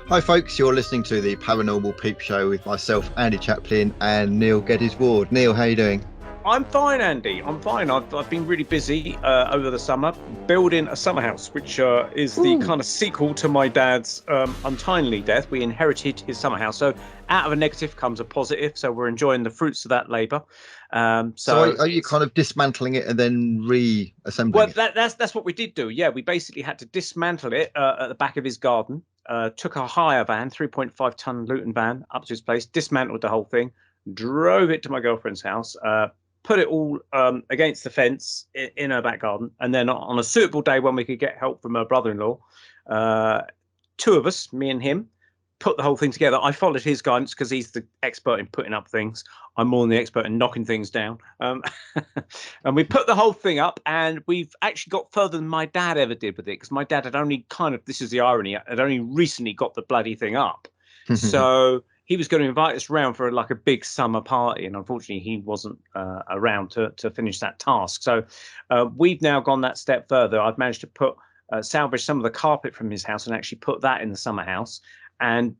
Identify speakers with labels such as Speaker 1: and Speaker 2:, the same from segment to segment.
Speaker 1: Hi folks, you're listening to the Paranormal Peep Show with myself, Andy Chaplin, and Neil Geddes-Ward. Neil, how you doing?
Speaker 2: I'm fine, Andy. I'm fine. I've been really busy over the summer building a summer house, which is the kind of sequel to my dad's untimely death. We inherited his summer house. So out of a negative comes a positive. So we're enjoying the fruits of that labour.
Speaker 1: So are you kind of dismantling it and then reassembling
Speaker 2: Well,
Speaker 1: it?
Speaker 2: that's what we did do. Yeah, we basically had to dismantle it at the back of his garden. Took a hire van, 3.5-ton Luton van, up to his place, dismantled the whole thing, drove it to my girlfriend's house, put it all against the fence in her back garden, and then on a suitable day when we could get help from her brother-in-law, two of us, me and him, put the whole thing together. I followed his guidance because he's the expert in putting up things. I'm more than the expert in knocking things down. And we put the whole thing up, and we've actually got further than my dad ever did with it, because my dad had only this is the irony, had only recently got the bloody thing up. So he was going to invite us around for like a big summer party, and unfortunately he wasn't around to finish that task. So we've now gone that step further. I've managed to salvage some of the carpet from his house and actually put that in the summer house. And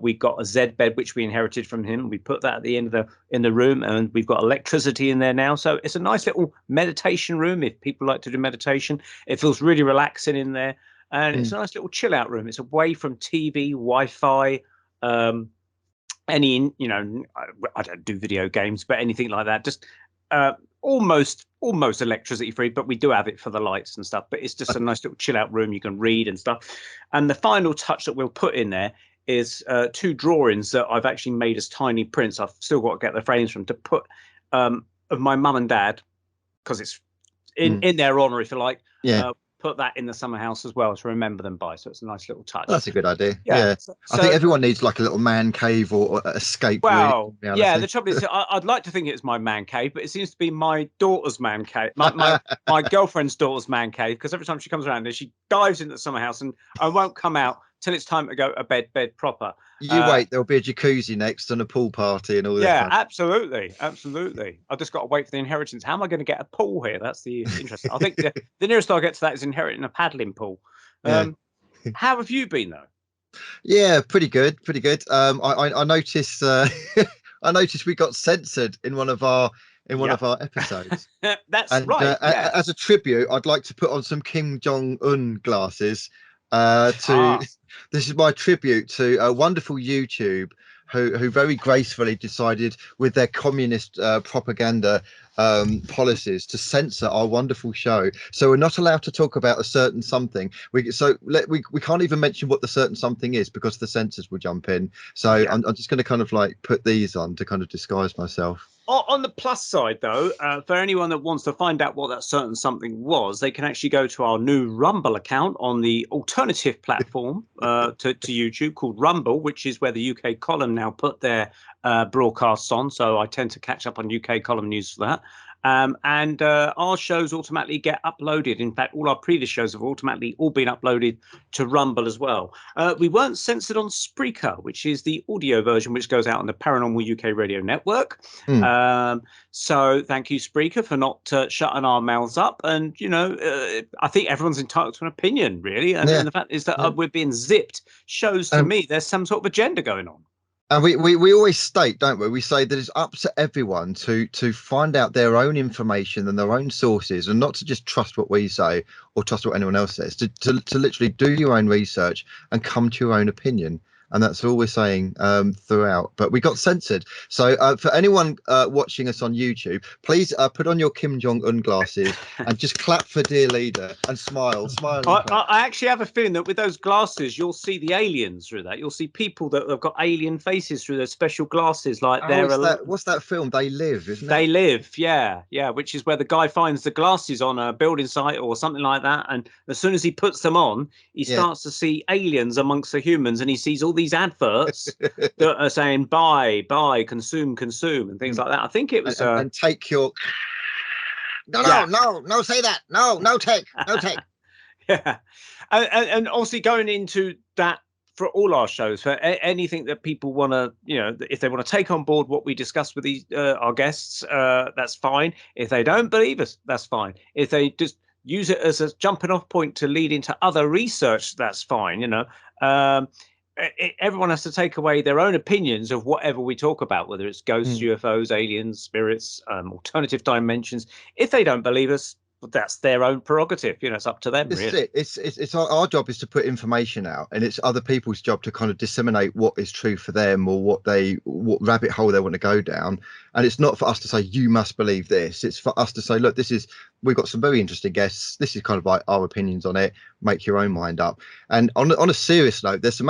Speaker 2: we got a Z bed, which we inherited from him. We put that at the end of the room, and we've got electricity in there now. So it's a nice little meditation room if people like to do meditation. It feels really relaxing in there, and it's a nice little chill out room. It's away from TV, Wi-Fi, any, I don't do video games, but anything like that. Just almost electricity free, but we do have it for the lights and stuff. But it's just a nice little chill out room. You can read and stuff. And the final touch that we'll put in there is two drawings that I've actually made as tiny prints. I've still got to get the frames from to put of my mum and dad, because it's in their honor, if you like.
Speaker 1: Yeah.
Speaker 2: Put that in the summer house as well to remember them by. So it's a nice little touch.
Speaker 1: That's a good idea. Yeah. So, I think everyone needs like a little man cave or escape.
Speaker 2: Well, yeah, the trouble is I'd like to think it's my man cave, but it seems to be my daughter's man cave, my girlfriend's daughter's man cave, because every time she comes around there, she dives into the summer house and I won't come out till it's time to go to bed proper.
Speaker 1: You wait, there'll be a jacuzzi next and a pool party and all this.
Speaker 2: Yeah, absolutely. I've just got to wait for the inheritance. How am I going to get a pool here? That's the interesting. I think the nearest I'll get to that is inheriting a paddling pool. How have you been though?
Speaker 1: Yeah, pretty good. I noticed I noticed we got censored in one of our episodes.
Speaker 2: That's right.
Speaker 1: As a tribute, I'd like to put on some Kim Jong-un glasses. This is my tribute to a wonderful YouTube who very gracefully decided, with their communist propaganda policies, to censor our wonderful show. So we're not allowed to talk about a certain something. We can't even mention what the certain something is because the censors will jump in. So I'm just going to kind of like put these on to kind of disguise myself.
Speaker 2: On the plus side, though, for anyone that wants to find out what that certain something was, they can actually go to our new Rumble account on the alternative platform to YouTube called Rumble, which is where the UK column now put their broadcasts on. So I tend to catch up on UK column news for that. And our shows automatically get uploaded. In fact, all our previous shows have automatically all been uploaded to Rumble as well. We weren't censored on Spreaker, which is the audio version which goes out on the Paranormal UK radio network. So thank you, Spreaker, for not shutting our mouths up. And, I think everyone's entitled to an opinion, really. And the fact is that we're being zipped shows to me there's some sort of agenda going on.
Speaker 1: And we always state, don't we? We say that it's up to everyone to find out their own information and their own sources, and not to just trust what we say or trust what anyone else says. To literally do your own research and come to your own opinion. And that's all we're saying throughout. But we got censored. So for anyone watching us on YouTube, please put on your Kim Jong-un glasses and just clap for dear leader and smile.
Speaker 2: I actually have a feeling that with those glasses, you'll see the aliens through that. You'll see people that have got alien faces through those special glasses. Like
Speaker 1: what's that film? They Live, isn't it?
Speaker 2: They Live, yeah. Which is where the guy finds the glasses on a building site or something like that. And as soon as he puts them on, he starts to see aliens amongst the humans, and he sees all these adverts that are saying buy, consume, and things like that. I think it was
Speaker 1: and take your no, say that. No take.
Speaker 2: Yeah. And obviously going into that for all our shows, for anything that people want to, if they want to take on board what we discuss with these our guests, that's fine. If they don't believe us, that's fine. If they just use it as a jumping off point to lead into other research, that's fine. everyone has to take away their own opinions of whatever we talk about, whether it's ghosts,
Speaker 1: Mm.
Speaker 2: UFOs, aliens, spirits, alternative dimensions. If they don't believe us, that's their own prerogative. It's up to them,
Speaker 1: This is
Speaker 2: really.
Speaker 1: it. It's our job is to put information out, and it's other people's job to kind of disseminate what is true for them, or what rabbit hole they want to go down. And it's not for us to say you must believe this. It's for us to say, look, we've got some very interesting guests. This is kind of like our opinions on it. Make your own mind up. And on a serious note, there's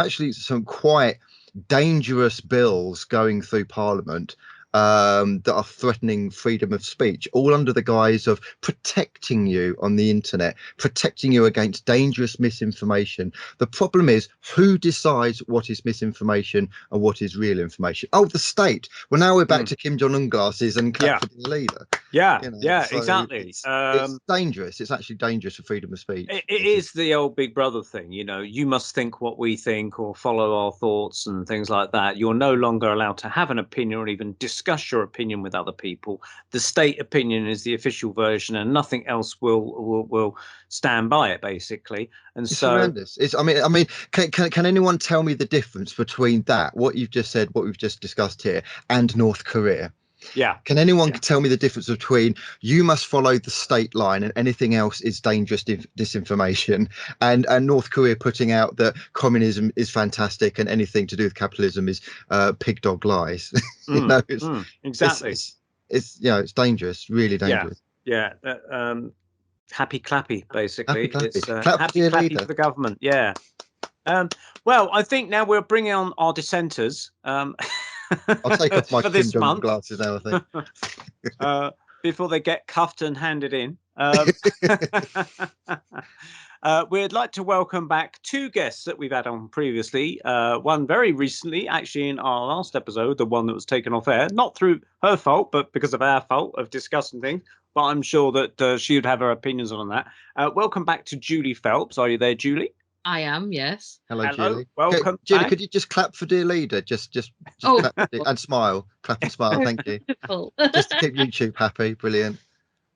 Speaker 1: some quite dangerous bills going through Parliament that are threatening freedom of speech, all under the guise of protecting you on the internet, protecting you against dangerous misinformation. The problem is, who decides what is misinformation and what is real information? Oh, the state. Well, now we're back to Kim Jong-un glasses and clap for the leader.
Speaker 2: Yeah,
Speaker 1: So
Speaker 2: exactly.
Speaker 1: It's dangerous. It's actually dangerous for freedom of speech.
Speaker 2: It is the old Big Brother thing. You must think what we think or follow our thoughts and things like that. You're no longer allowed to have an opinion or even discuss your opinion with other people. The state opinion is the official version, and nothing else will stand by it, basically. And
Speaker 1: it's
Speaker 2: so
Speaker 1: horrendous. I mean, can anyone tell me the difference between that, what you've just said, what we've just discussed here, and North Korea?
Speaker 2: Yeah.
Speaker 1: Can anyone tell me the difference between you must follow the state line and anything else is dangerous disinformation, and North Korea putting out that communism is fantastic and anything to do with capitalism is pig dog lies?
Speaker 2: Exactly.
Speaker 1: It's dangerous, really dangerous.
Speaker 2: Yeah. Happy clappy, basically.
Speaker 1: Happy clappy.
Speaker 2: It's
Speaker 1: Clap
Speaker 2: happy
Speaker 1: for
Speaker 2: clappy for the government. Yeah. Well, I think now we're bringing on our dissenters.
Speaker 1: I'll take off my
Speaker 2: for
Speaker 1: Kim
Speaker 2: this
Speaker 1: Jong
Speaker 2: month
Speaker 1: glasses now, I think.
Speaker 2: before they get cuffed and handed in. We'd like to welcome back two guests that we've had on previously. One very recently, actually, in our last episode, the one that was taken off air, not through her fault, but because of our fault of discussing things. But I'm sure that she would have her opinions on that. Welcome back to Julie Phelps. Are you there, Julie?
Speaker 3: I am, yes.
Speaker 1: Hello, Julie.
Speaker 2: Welcome,
Speaker 1: Julie.
Speaker 2: back.
Speaker 1: Could you just clap for dear leader? Just clap and smile. Clap and smile. Thank you. Just to keep YouTube happy. Brilliant.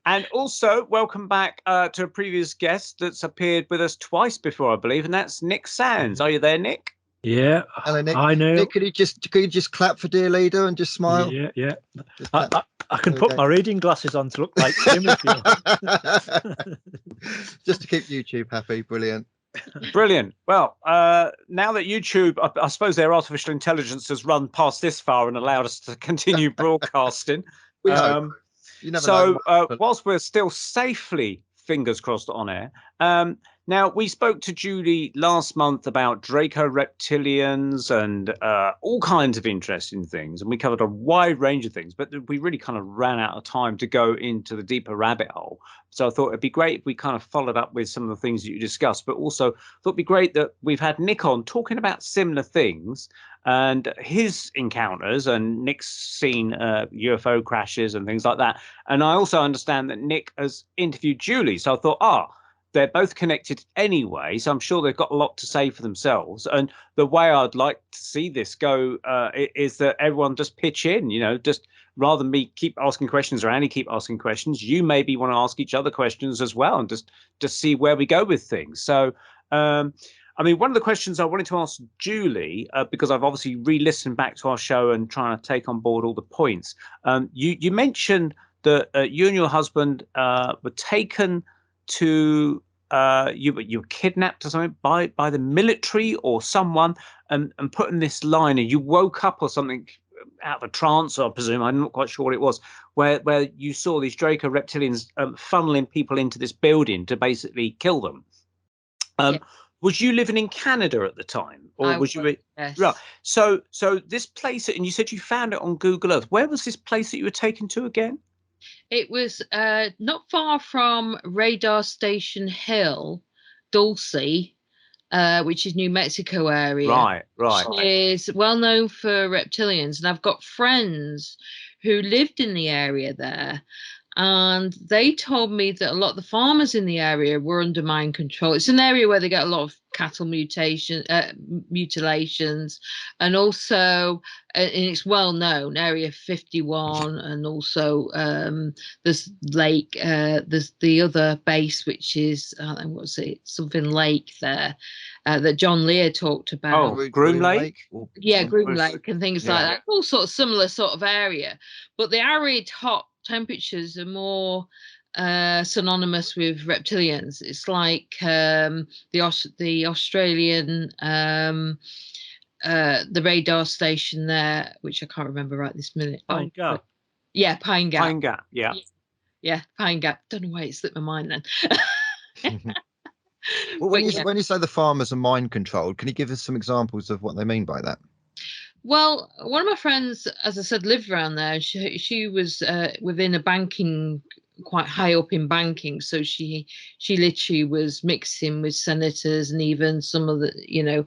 Speaker 2: And also welcome back to a previous guest that's appeared with us twice before, I believe, and that's Nick Sands. Are you there, Nick?
Speaker 4: Yeah.
Speaker 1: Hello, Nick.
Speaker 4: I know.
Speaker 1: Nick, could you just clap for dear leader and just smile?
Speaker 4: Yeah. I can put my reading glasses on to look like him if you want.
Speaker 1: Just to keep YouTube happy. Brilliant.
Speaker 2: Brilliant. Well, now that YouTube, I suppose their artificial intelligence has run past this far and allowed us to continue broadcasting.
Speaker 1: We hope. You never know.
Speaker 2: Whilst we're still safely, fingers crossed, on air, now we spoke to Julie last month about Draco Reptilians and all kinds of interesting things, and we covered a wide range of things, but we really kind of ran out of time to go into the deeper rabbit hole. So I thought it'd be great if we kind of followed up with some of the things that you discussed, but also thought it'd be great that we've had Nick on talking about similar things and his encounters, and Nick's seen UFO crashes and things like that. And I also understand that Nick has interviewed Julie. So I thought, they're both connected anyway, so I'm sure they've got a lot to say for themselves. And the way I'd like to see this go is that everyone just pitch in, just rather than me keep asking questions or Annie keep asking questions, you maybe want to ask each other questions as well and just see where we go with things. So, I mean, one of the questions I wanted to ask Julie, because I've obviously re-listened back to our show and trying to take on board all the points. You mentioned that you and your husband were taken to you were kidnapped or something by the military or someone and put in this line, and you woke up or something out of a trance, I presume. I'm not quite sure what it was, where you saw these Draco Reptilians funneling people into this building to basically kill them. Was you living in Canada at the time, or was you?
Speaker 3: Yes.
Speaker 2: Right. So this place, and you said you found it on Google Earth. Where was this place that you were taken to again?
Speaker 3: It was not far from Radar Station Hill, Dulce, which is New Mexico area.
Speaker 2: Right.
Speaker 3: Which is well known for reptilians, and I've got friends who lived in the area there, And they told me that a lot of the farmers in the area were under mind control. It's an area where they get a lot of cattle mutilations, and also, and it's well known, Area 51, and also there's Lake, there's the other base, which is what's it, something Lake there, that John Lear talked about.
Speaker 2: Oh, Groom Lake?
Speaker 3: Yeah, Groom Lake and things like that. All sort of similar sort of area, but the arid hot temperatures are more synonymous with reptilians. It's like the Australian the radar station there, which I can't remember right this minute.
Speaker 4: Pine Gap.
Speaker 3: Yeah, Pine Gap.
Speaker 2: Pine Gap, yeah.
Speaker 3: Yeah, Pine Gap. Don't know why it slipped my mind then.
Speaker 1: Well, when you say the farmers are mind controlled, can you give us some examples of what they mean by that?
Speaker 3: Well, one of my friends, as I said, lived around there. She was within a banking, quite high up in banking. So she literally was mixing with senators, and even some of the,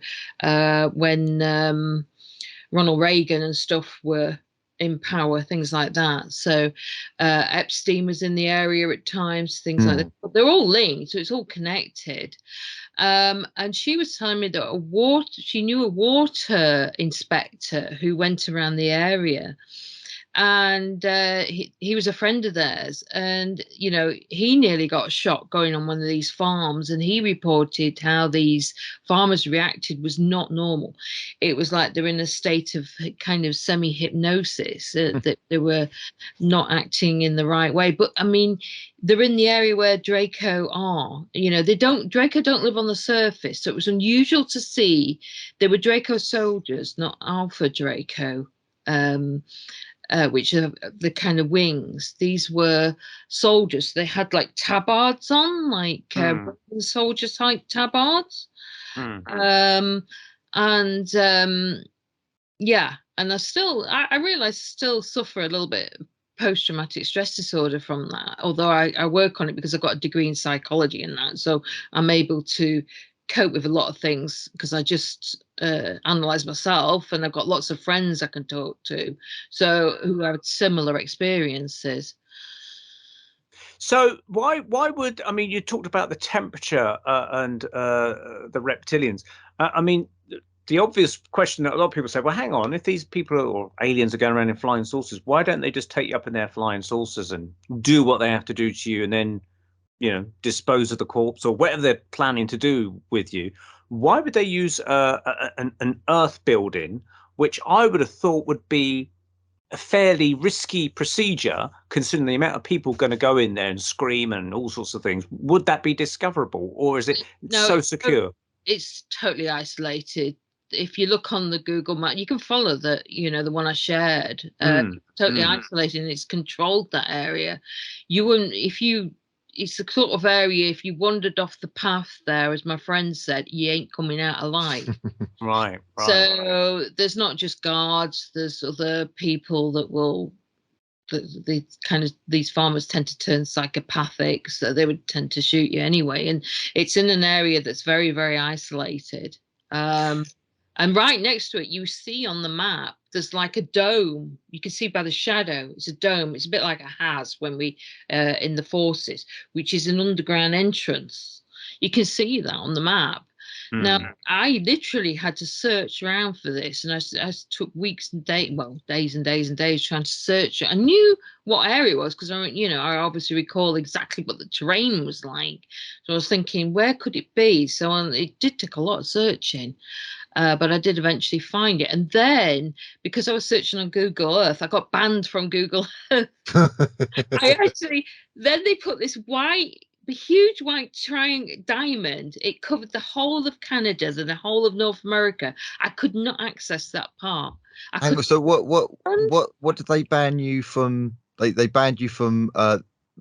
Speaker 3: when Ronald Reagan and stuff were in power, things like that. So Epstein was in the area at times, things like that. But they're all linked, so it's all connected. And she was telling me that she knew a water inspector who went around the area, and he was a friend of theirs, and he nearly got shot going on one of these farms, and he reported how these farmers reacted was not normal. It was like they're in a state of kind of semi-hypnosis, that they were not acting in the right way. But I mean, they're in the area where Draco are. Draco don't live on the surface, so it was unusual to see. They were Draco soldiers, not Alpha Draco, which are the kind of wings. These were soldiers. They had like tabards on, like soldier type tabards. And I realize I still suffer a little bit post-traumatic stress disorder from that, although I work on it because I've got a degree in psychology and that, so I'm able to cope with a lot of things because I just analyze myself, and I've got lots of friends I can talk to, so who have similar experiences.
Speaker 2: So why would, I mean, you talked about the temperature and the reptilians. I mean, the obvious question that a lot of people say, well, hang on, if these people or aliens are going around in flying saucers, why don't they just take you up in their flying saucers and do what they have to do to you, and then dispose of the corpse or whatever they're planning to do with you? Why would they use an earth building, which I would have thought would be a fairly risky procedure, considering the amount of people going to go in there and scream and all sorts of things? Would that be discoverable, or is it so secure?
Speaker 3: It's totally isolated. If you look on the Google map, you can follow the one I shared. Totally isolated, and it's controlled, that area. You wouldn't, it's the sort of area, if you wandered off the path there, as my friend said, you ain't coming out alive.
Speaker 2: Right.
Speaker 3: So there's not just guards, there's other people that will, these farmers tend to turn psychopathic, so they would tend to shoot you anyway. And it's in an area that's very, very isolated. And right next to it, you see on the map, there's like a dome. You can see by the shadow, it's a dome. It's a bit like a has when we in the forces, which is an underground entrance. You can see that on the map. Now, I literally had to search around for this, and I took weeks and days and days and days trying to search it. I knew what area it was because I obviously recall exactly what the terrain was like. So I was thinking, where could it be? So it did take a lot of searching. But I did eventually find it. And then, because I was searching on Google Earth, I got banned from Google Earth. Then they put this huge white diamond. It covered the whole of Canada and the whole of North America. I could not access that part.
Speaker 1: So what did they ban you from? They banned you from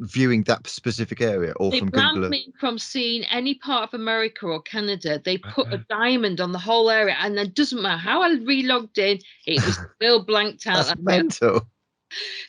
Speaker 1: viewing that specific area, or
Speaker 3: they
Speaker 1: from Google?
Speaker 3: They banned me from seeing any part of America or Canada. They put a diamond on the whole area, and it doesn't matter how I re-logged in, it was still blanked out.
Speaker 1: That's mental.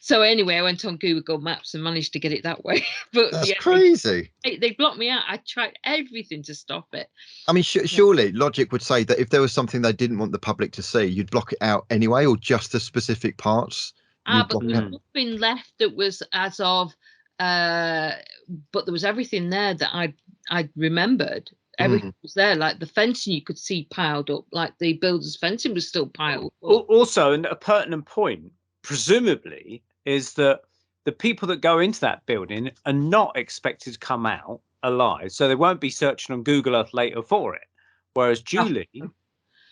Speaker 3: So anyway, I went on Google Maps and managed to get it that way. But
Speaker 1: that's crazy.
Speaker 3: They blocked me out. I tried everything to stop it.
Speaker 1: I mean, surely logic would say that if there was something they didn't want the public to see, you'd block it out anyway, or just the specific parts.
Speaker 3: But there's nothing left that was as of but there was everything there that I remembered. Everything was there, like the fencing you could see piled up, like the builder's fencing was still piled up.
Speaker 2: Also, and a pertinent point, presumably, is that the people that go into that building are not expected to come out alive, so they won't be searching on Google Earth later for it. Whereas Julie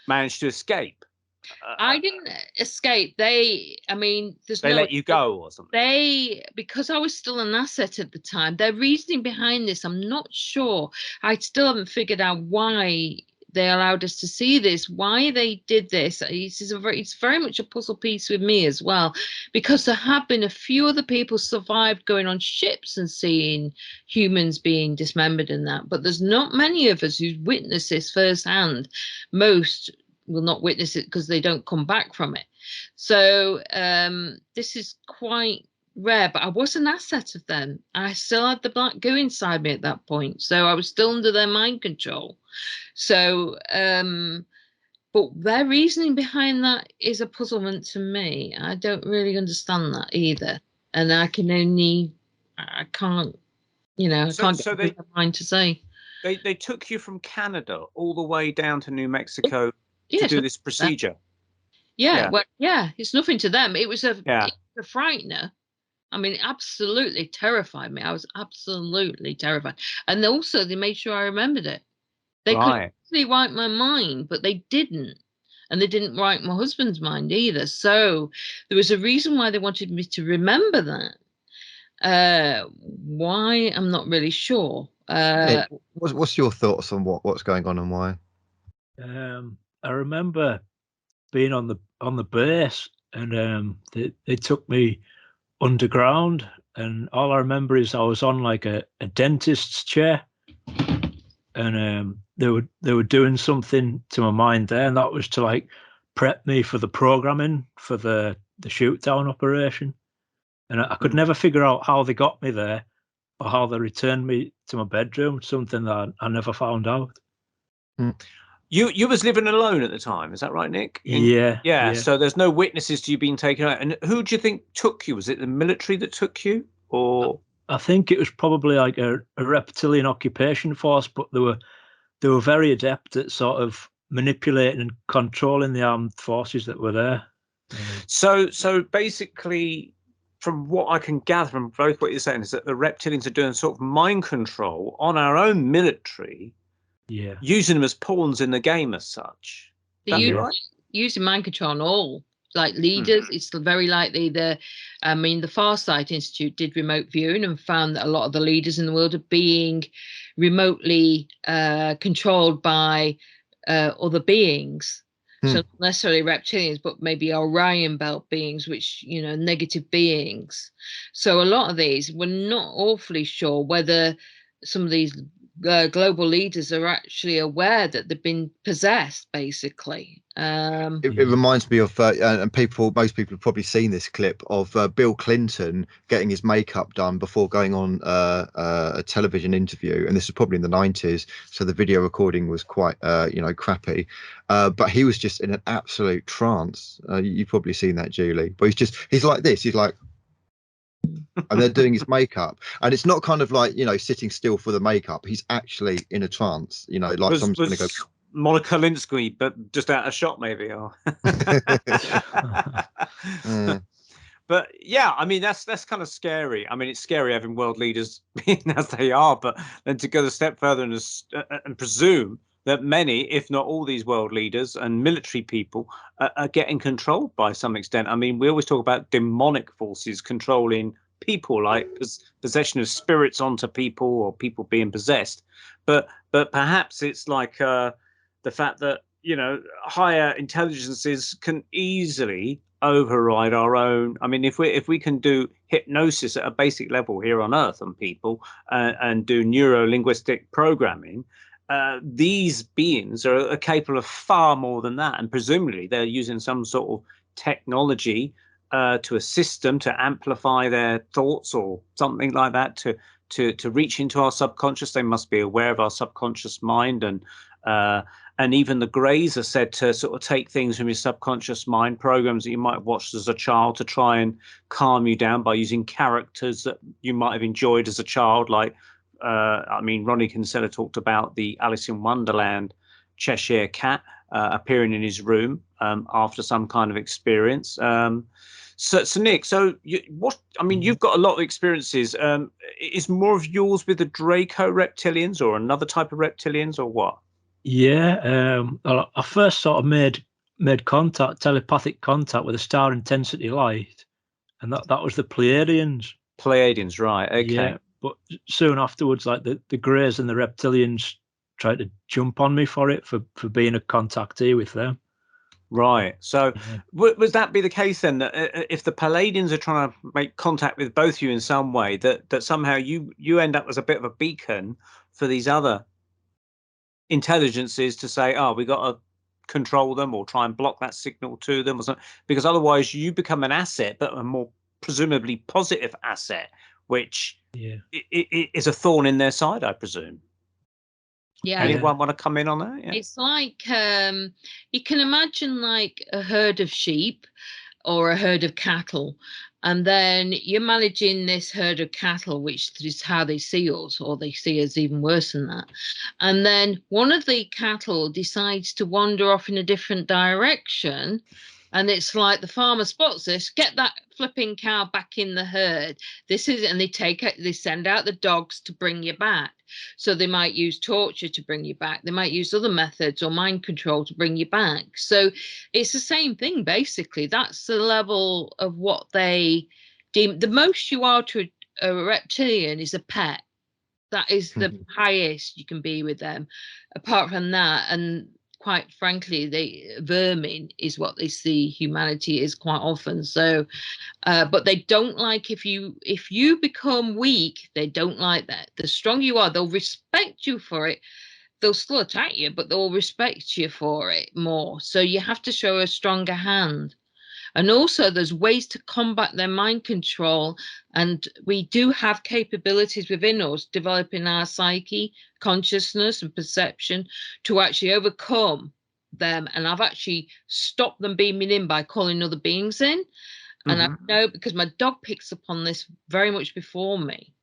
Speaker 2: managed to escape.
Speaker 3: I didn't escape. They
Speaker 2: let you go or something.
Speaker 3: Because I was still an asset at the time, their reasoning behind this, I'm not sure. I still haven't figured out why they allowed us to see this, why they did this. It's very much a puzzle piece with me as well, because there have been a few other people survived going on ships and seeing humans being dismembered and that, but there's not many of us who've witnessed this firsthand. Most will not witness it because they don't come back from it. So this is quite rare, but I was an asset of them. I still had the black goo inside me at that point, so I was still under their mind control. So but their reasoning behind that is a puzzlement to me. I don't really understand that either, and I can't I can't get my mind to say.
Speaker 2: They took you from Canada all the way down to New Mexico to do this procedure.
Speaker 3: Well, it's nothing to them. It was a frightener. I mean, it absolutely terrified me. I was absolutely terrified. And also, they made sure I remembered it. They could easily wipe my mind, but they didn't. And they didn't wipe my husband's mind either. So there was a reason why they wanted me to remember that. Why? I'm not really sure.
Speaker 1: What's your thoughts on what's going on and why?
Speaker 4: I remember being on the base, and they took me underground, and all I remember is I was on like a dentist's chair, and they were doing something to my mind there, and that was to like prep me for the programming for the shoot down operation. And I could never figure out how they got me there or how they returned me to my bedroom, something that I never found out.
Speaker 2: You was living alone at the time, is that right, Nick?
Speaker 4: Yeah.
Speaker 2: So there's no witnesses to you being taken out. And who do you think took you? Was it the military that took you, or?
Speaker 4: I think it was probably like a reptilian occupation force, but they were very adept at sort of manipulating and controlling the armed forces that were there.
Speaker 2: So basically, from what I can gather from both what you're saying, is that the reptilians are doing sort of mind control on our own military.
Speaker 4: Yeah,
Speaker 2: using them as pawns in the game as such.
Speaker 3: Using mind control on all like leaders. It's very likely the Farsight Institute did remote viewing and found that a lot of the leaders in the world are being remotely controlled by other beings. So not necessarily reptilians, but maybe Orion belt beings, which, negative beings. So a lot of these, we're not awfully sure whether some of these global leaders are actually aware that they've been possessed, basically.
Speaker 1: It reminds me of and most people have probably seen this clip of Bill Clinton getting his makeup done before going on a television interview, and this was probably in the 90s, so the video recording was quite crappy, but he was just in an absolute trance. You've probably seen that, Julie, but he's like this, he's like, and they're doing his makeup, and it's not kind of like sitting still for the makeup. He's actually in a trance, like someone's going to go.
Speaker 2: Monica Lewinsky, but just out of shot, maybe. Or... But yeah, I mean that's kind of scary. I mean, it's scary having world leaders being as they are, but then to go a step further and presume that many, if not all, these world leaders and military people are getting controlled by some extent. I mean, we always talk about demonic forces controlling people, like possession of spirits onto people or people being possessed. But perhaps it's like the fact that higher intelligences can easily override our own. I mean, if we can do hypnosis at a basic level here on Earth on people and do neuro-linguistic programming. These beings are capable of far more than that, and presumably they're using some sort of technology to assist them to amplify their thoughts or something like that to reach into our subconscious. They must be aware of our subconscious mind and And even the Greys are said to sort of take things from your subconscious mind, programs that you might have watched as a child, to try and calm you down by using characters that you might have enjoyed as a child. Like, I mean, Ronnie Kinsella talked about the Alice in Wonderland Cheshire Cat appearing in his room after some kind of experience. So Nick, you've got a lot of experiences. Is more of yours with the Draco Reptilians or another type of reptilians, or what?
Speaker 4: Yeah, I first sort of made contact, telepathic contact with a star intensity light, and that was the Pleiadians.
Speaker 2: Pleiadians, right? Okay.
Speaker 4: Yeah, but soon afterwards, like the Greys and the Reptilians tried to jump on me for being a contactee with them.
Speaker 2: Right. So
Speaker 4: Yeah.
Speaker 2: would that be the case then, that if the Pleiadians are trying to make contact with both of you in some way, that somehow you end up as a bit of a beacon for these other intelligences to say, oh, we got to control them or try and block that signal to them or something, because otherwise you become an asset, but a more presumably positive asset, which is a thorn in their side, I presume.
Speaker 3: Yeah.
Speaker 2: Anyone want to come in on that? Yeah.
Speaker 3: It's like you can imagine like a herd of sheep or a herd of cattle, and then you're managing this herd of cattle, which is how they see us, or they see us even worse than that. And then one of the cattle decides to wander off in a different direction, and it's like the farmer spots this, get that flipping cow back in the herd. And they send out the dogs to bring you back. So they might use torture to bring you back. They might use other methods or mind control to bring you back. So it's the same thing, basically. That's the level of what they deem. The most you are to a reptilian is a pet. That is the highest you can be with them. Apart from that, and quite frankly, vermin is what they see humanity is quite often. So but they don't like if you become weak. They don't like that. The stronger you are, they'll respect you for it. They'll still attack you, but they'll respect you for it more. So you have to show a stronger hand. And also there's ways to combat their mind control. And we do have capabilities within us, developing our psyche, consciousness and perception to actually overcome them. And I've actually stopped them beaming in by calling other beings in. And I know, because my dog picks up on this very much before me.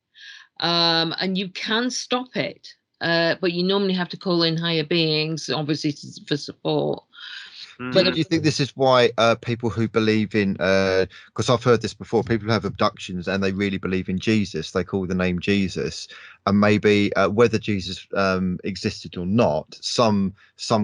Speaker 3: And you can stop it, but you normally have to call in higher beings, obviously, for support.
Speaker 1: Do you think this is why people who believe in, because I've heard this before, people who have abductions and they really believe in Jesus, they call the name Jesus, and maybe whether Jesus existed or not, some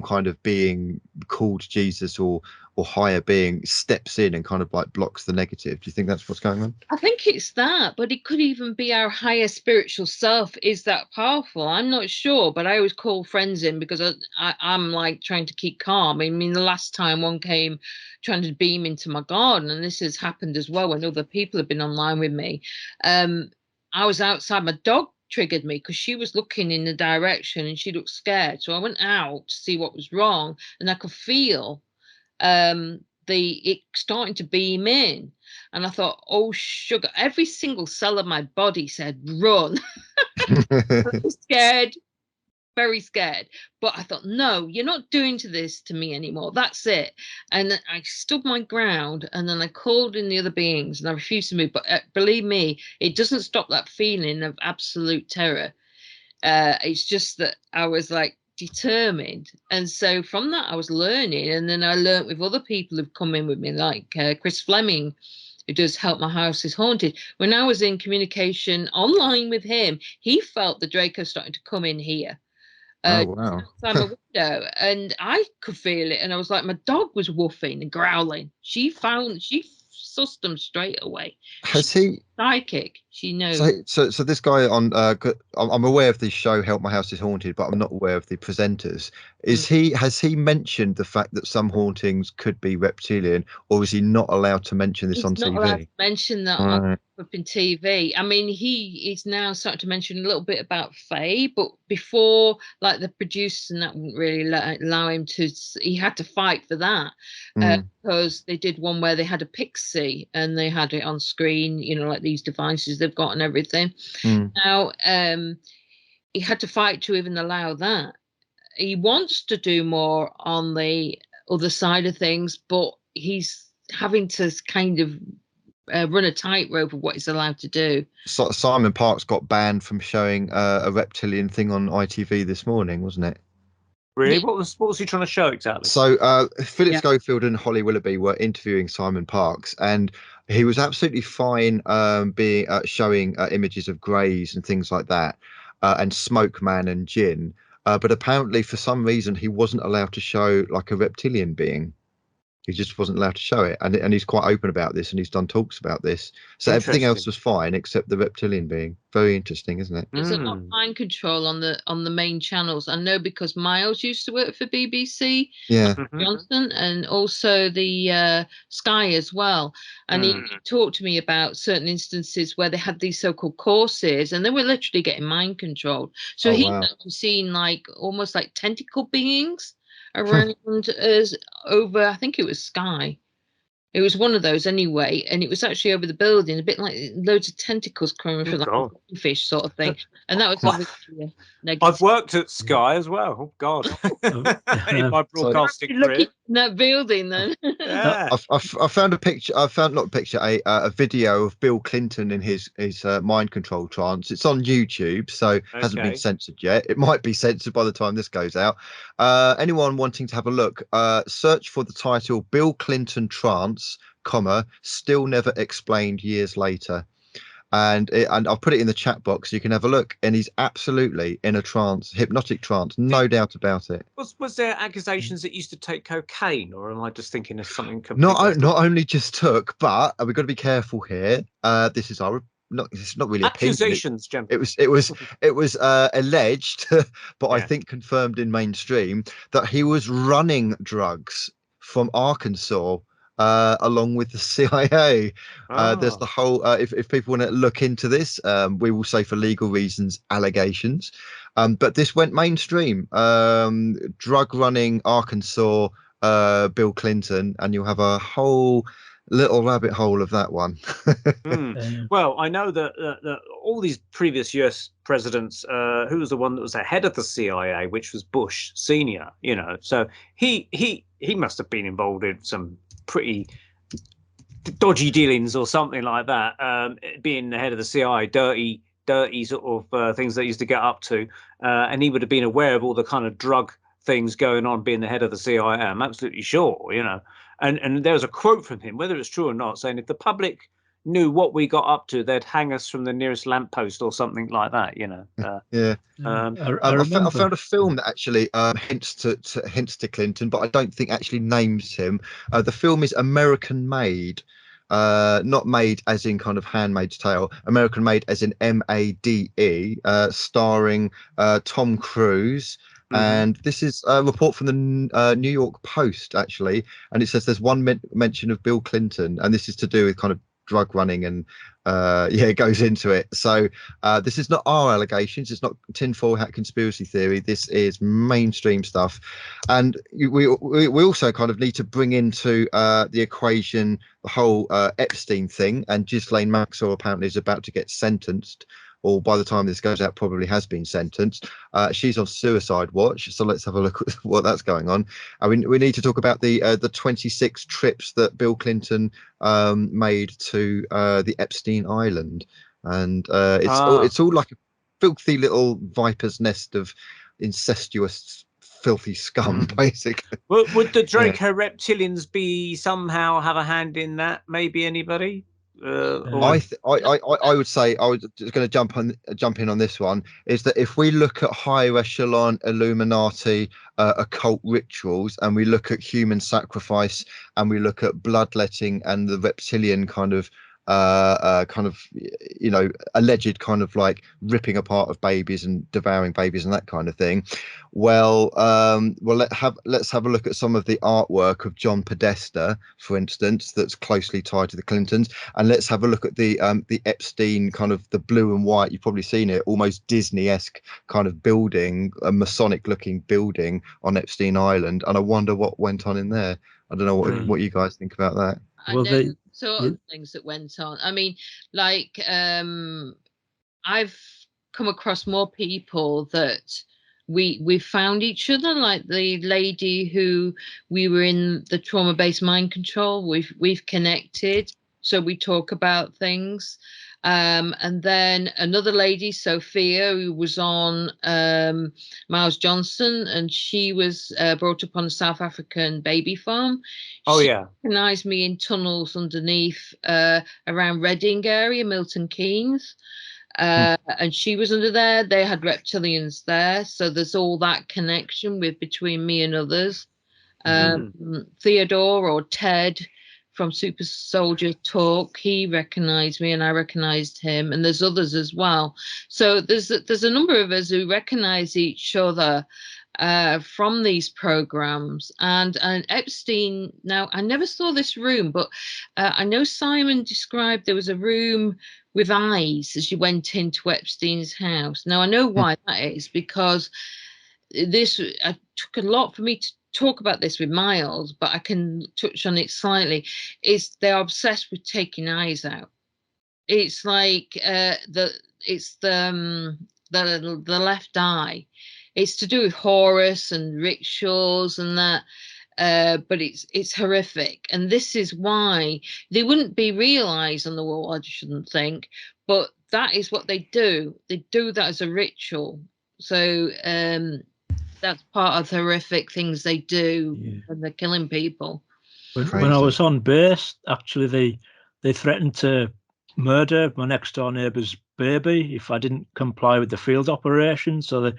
Speaker 1: kind of being called Jesus or higher being steps in and kind of like blocks the negative. Do you think that's what's going on?
Speaker 3: I think it's that, but it could even be our higher spiritual self is that powerful. I'm not sure, but I always call friends in because I'm like trying to keep calm. I mean, the last time one came trying to beam into my garden, and this has happened as well when other people have been online with me. I was outside, my dog triggered me because she was looking in the direction and she looked scared. So I went out to see what was wrong, and I could feel it starting to beam in, and I thought, oh sugar, every single cell of my body said run. Scared, very scared, but I thought, no, you're not doing this to me anymore, that's it. And then I stood my ground, and then I called in the other beings, and I refused to move. But believe me, it doesn't stop that feeling of absolute terror. It's just that I was like determined, and so from that I was learning, and then I learned with other people who've come in with me, like Chris Fleming, who does Help My House is Haunted. When I was in communication online with him, he felt the Draco starting to come in here.
Speaker 1: Oh wow.
Speaker 3: Outside my window, and I could feel it, and I was like, my dog was woofing and growling. She sussed them straight away.
Speaker 1: Has he
Speaker 3: psychic? She knows.
Speaker 1: So this guy on I'm aware of the show Help My House is Haunted, but I'm not aware of the presenters. Has he mentioned the fact that some hauntings could be reptilian, or is he not allowed to mention this on TV?
Speaker 3: Not allowed to mention that on flipping TV. I mean, he is now starting to mention a little bit about Faye, but before, like the producers and that wouldn't really allow him to. He had to fight for that because they did one where they had a pixie and they had it on screen. You know, like these devices they've got and everything. Now, he had to fight to even allow that. he wants to do more on the other side of things, but he's having to kind of run a tightrope of what he's allowed to do.
Speaker 1: So Simon Parkes got banned from showing a reptilian thing on ITV this morning, wasn't it?
Speaker 2: Really?
Speaker 3: Yeah.
Speaker 2: What was he trying to show exactly?
Speaker 1: So Philip
Speaker 3: Yeah.
Speaker 1: Schofield and Holly Willoughby were interviewing Simon Parkes, and he was absolutely fine being showing images of greys and things like that, and Smoke Man and Jinn. But apparently, for some reason, he wasn't allowed to show like a reptilian being. He just wasn't allowed to show it, and he's quite open about this, and he's done talks about this. So everything else
Speaker 2: Interesting.
Speaker 1: was fine except the reptilian being. Very interesting, isn't it?
Speaker 3: There's a lot of mind control on the main channels. I know because Miles used to work for BBC,
Speaker 1: Yeah.
Speaker 2: Mhm.
Speaker 3: Johnson, and also the Sky as well. And he talked to me about certain instances where they had these so-called courses, and they were literally getting mind controlled. So
Speaker 1: Oh,
Speaker 3: he's
Speaker 1: wow.
Speaker 3: actually seen like almost like tentacle beings around us over. I think it was Sky. It was one of those anyway, and it was actually over the building, a bit like loads of tentacles coming from like
Speaker 2: God.
Speaker 3: a fish sort of thing. And that was obviously negative.
Speaker 2: I've worked at Sky as well. Oh God, in my broadcasting
Speaker 3: You're looking
Speaker 2: career.
Speaker 3: in that building then.
Speaker 2: Yeah.
Speaker 1: I found a picture. I found not a picture, a video of Bill Clinton in his mind control trance. It's on YouTube, so hasn't been
Speaker 2: Okay.
Speaker 1: censored yet. It might be censored by the time this goes out. Anyone wanting to have a look, search for the title "Bill Clinton Trance, still never explained years later." And I'll put it in the chat box so you can have a look. And he's absolutely in a trance, hypnotic trance, no doubt about it.
Speaker 2: Was there accusations that used to take cocaine, or am I just thinking of something completely?
Speaker 1: Not only just took, but we've got to be careful here. This is our not. It's not really
Speaker 2: accusations, gentlemen.
Speaker 1: It was alleged, but I
Speaker 2: Yeah.
Speaker 1: think confirmed in mainstream that he was running drugs from Arkansas. Along with the CIA, there's the whole. If people want to look into this, we will say for legal reasons allegations, but this went mainstream. Drug running Arkansas, Bill Clinton, and you'll have a whole little rabbit hole of that one.
Speaker 2: Well, I know that all these previous US presidents, who was the one that was the head of the CIA, which was Bush Senior, you know, so he must have been involved in some pretty dodgy dealings or something like that, being the head of the CIA, dirty sort of things they used to get up to, and he would have been aware of all the kind of drug things going on, being the head of the CIA. I'm absolutely sure, you know. And there was a quote from him, whether it's true or not, saying if the public knew what we got up to, they'd hang us from the nearest lamppost or something like that, you know.
Speaker 1: Yeah.
Speaker 4: I
Speaker 1: found a film that actually hints to Clinton, but I don't think actually names him. The film is American Made, not made as in kind of Handmaid's Tale. American Made as in MADE, starring Tom Cruise. And this is a report from the New York Post, actually, and it says there's one mention of Bill Clinton, and this is to do with kind of drug running, and it goes into it. So this is not our allegations. It's not tinfoil hat conspiracy theory. This is mainstream stuff, and we also kind of need to bring into the equation the whole Epstein thing. And Ghislaine Maxwell apparently is about to get sentenced, or by the time this goes out probably has been sentenced. She's on suicide watch, so let's have a look at what that's going on. We need to talk about the 26 trips that Bill Clinton made to the Epstein Island, and it's all like a filthy little viper's nest of incestuous filthy scum, basically.
Speaker 2: Would the Draco Reptilians be somehow have a hand in that? Maybe anybody?
Speaker 1: I would say, I was just going to jump in on this one, is that if we look at higher echelon Illuminati occult rituals, and we look at human sacrifice, and we look at bloodletting and the reptilian kind of alleged kind of like ripping apart of babies and devouring babies and that kind of thing, let's have a look at some of the artwork of John Podesta, for instance, that's closely tied to the Clintons, and let's have a look at the Epstein kind of the blue and white, you've probably seen it, almost Disney-esque kind of building, a Masonic looking building on Epstein Island, and I wonder what went on in there. I don't know what you guys think about that.
Speaker 3: Well, I know sort of things that went on. I mean, like I've come across more people that we found each other, like the lady who we were in the trauma-based mind control. We've connected, so we talk about things. And then another lady, Sophia, who was on Miles Johnson, and she was brought up on a South African baby farm.
Speaker 2: Oh,
Speaker 3: She
Speaker 2: yeah.
Speaker 3: recognized me in tunnels underneath around Reading area, Milton Keynes. And she was under there. They had reptilians there, so there's all that connection with between me and others. Theodore or Ted from Super Soldier Talk, he recognized me and I recognized him, and there's others as well. So there's a number of us who recognize each other from these programs. And Epstein, now I never saw this room, but I know Simon described there was a room with eyes as you went into Epstein's house. Now I know why that is, because this took a lot for me to talk about this with Miles, but I can touch on it slightly. Is they're obsessed with taking eyes out. It's like the left eye. It's to do with Horus and rituals and that. But it's horrific, and this is why they wouldn't be realized on the wall, I shouldn't think, but that is what they do. They do that as a ritual. So that's part of the horrific things they do when they're killing people.
Speaker 4: When I was on base, actually they threatened to murder my next door neighbour's baby if I didn't comply with the field operation. So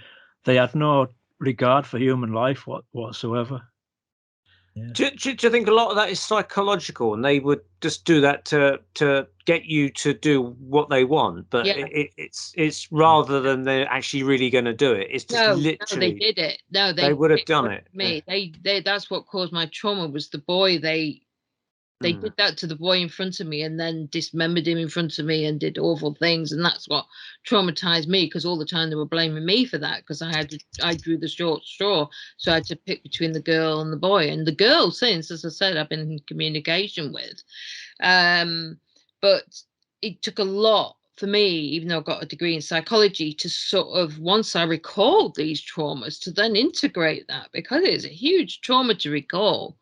Speaker 4: they had no regard for human life whatsoever. Yeah.
Speaker 2: Do you think a lot of that is psychological, and they would just do that to get you to do what they want? But it's rather than they're actually really going to do it. It's just literally.
Speaker 3: No, they did it. No,
Speaker 2: they would have done it.
Speaker 3: Me, they that's what caused my trauma. Was the boy they did that to the boy in front of me, and then dismembered him in front of me and did awful things, and that's what traumatized me, because all the time they were blaming me for that, because I drew the short straw, so I had to pick between the girl and the boy. And the girl, since, as I said, I've been in communication with, but it took a lot for me, even though I got a degree in psychology, to sort of, once I recalled these traumas, to then integrate that, because it's a huge trauma to recall.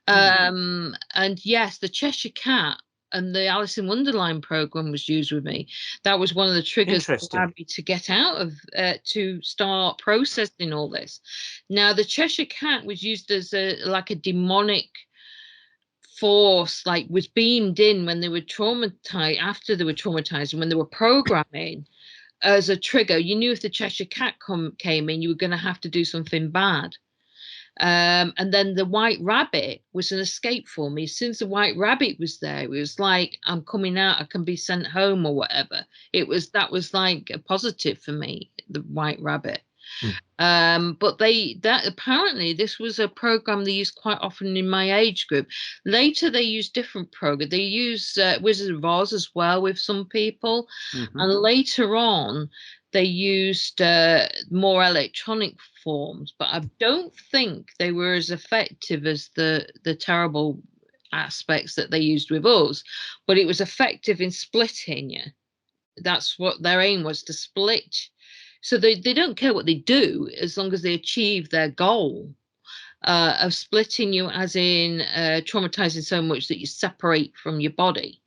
Speaker 3: And yes, the Cheshire Cat and the Alice in Wonderland program was used with me. That was one of the triggers that allowed me to get out of to start processing all this. Now, the Cheshire Cat was used as a demonic force, like was beamed in when they were traumatized, after they were traumatized, and when they were programming as a trigger. You knew if the Cheshire Cat came in, you were going to have to do something bad. And then the White Rabbit was an escape for me. Since the White Rabbit was there, it was like, I'm coming out, I can be sent home or whatever. That was like a positive for me, the White Rabbit. But apparently this was a program they used quite often in my age group. Later they used different programs. They used Wizard of Oz as well with some people, and later on they used more electronic forms, but I don't think they were as effective as the terrible aspects that they used with us. But it was effective in splitting you. That's what their aim was, to split. So they don't care what they do as long as they achieve their goal of splitting you, as in traumatizing so much that you separate from your body.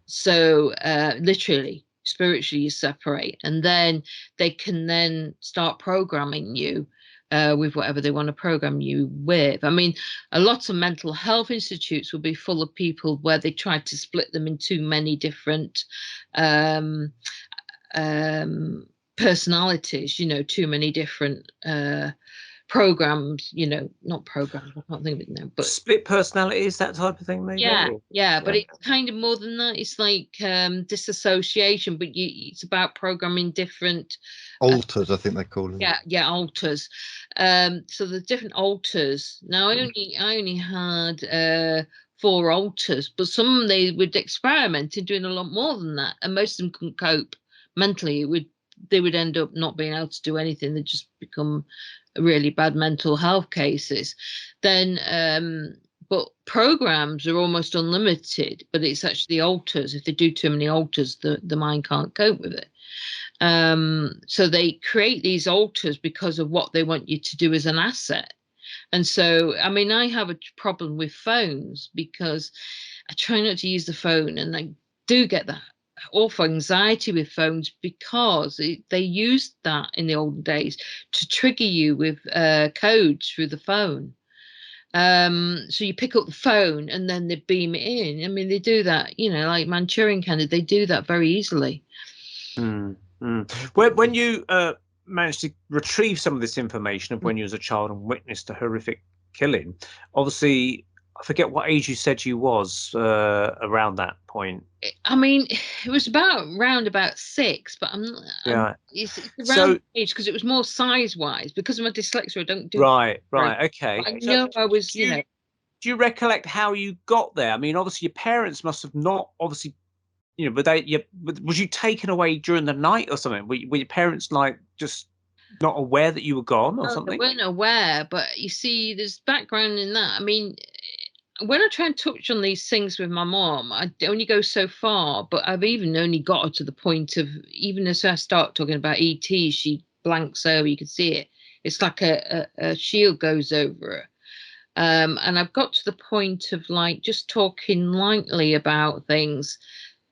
Speaker 3: So literally, spiritually, you separate, and then they can then start programming you with whatever they want to program you with. I mean, a lot of mental health institutes will be full of people where they try to split them into many different personalities, too many different programs, not programs, I can't think of it now, but
Speaker 2: split personalities, that type of thing, maybe.
Speaker 3: But it's kind of more than that. It's like disassociation, but it's about programming different
Speaker 1: alters, I think they call them.
Speaker 3: Alters. So the different alters. Now I only had 4 alters, but some they would experiment in doing a lot more than that, and most of them couldn't cope mentally. They would end up not being able to do anything. They just become really bad mental health cases. Then but programs are almost unlimited, but it's actually alters. If they do too many alters, the mind can't cope with it. So they create these alters because of what they want you to do as an asset. And so, I mean, I have a problem with phones because I try not to use the phone, and I do get that awful anxiety with phones because they used that in the olden days to trigger you with codes through the phone. So you pick up the phone and then they beam it in. I mean, they do that, you know, like Manchurian Candidate, they do that very easily.
Speaker 2: When you managed to retrieve some of this information of when you was a child and witnessed a horrific killing, obviously, I forget what age you said you was around that point.
Speaker 3: I mean, it was around about 6, but it's around age because it was more size-wise. Because of my dyslexia, I don't do
Speaker 2: right, okay.
Speaker 3: I know I was, you know.
Speaker 2: Do you recollect how you got there? I mean, obviously, your parents must have not, obviously, you know, was you taken away during the night or something? Were your parents like just not aware that you were gone or something?
Speaker 3: They weren't aware, but you see, there's background in that. I mean, when I try and touch on these things with my mom, I only go so far, but I've even only got her to the point of, even as I start talking about ET, she blanks over, you can see it. It's like a shield goes over her. And I've got to the point of like just talking lightly about things,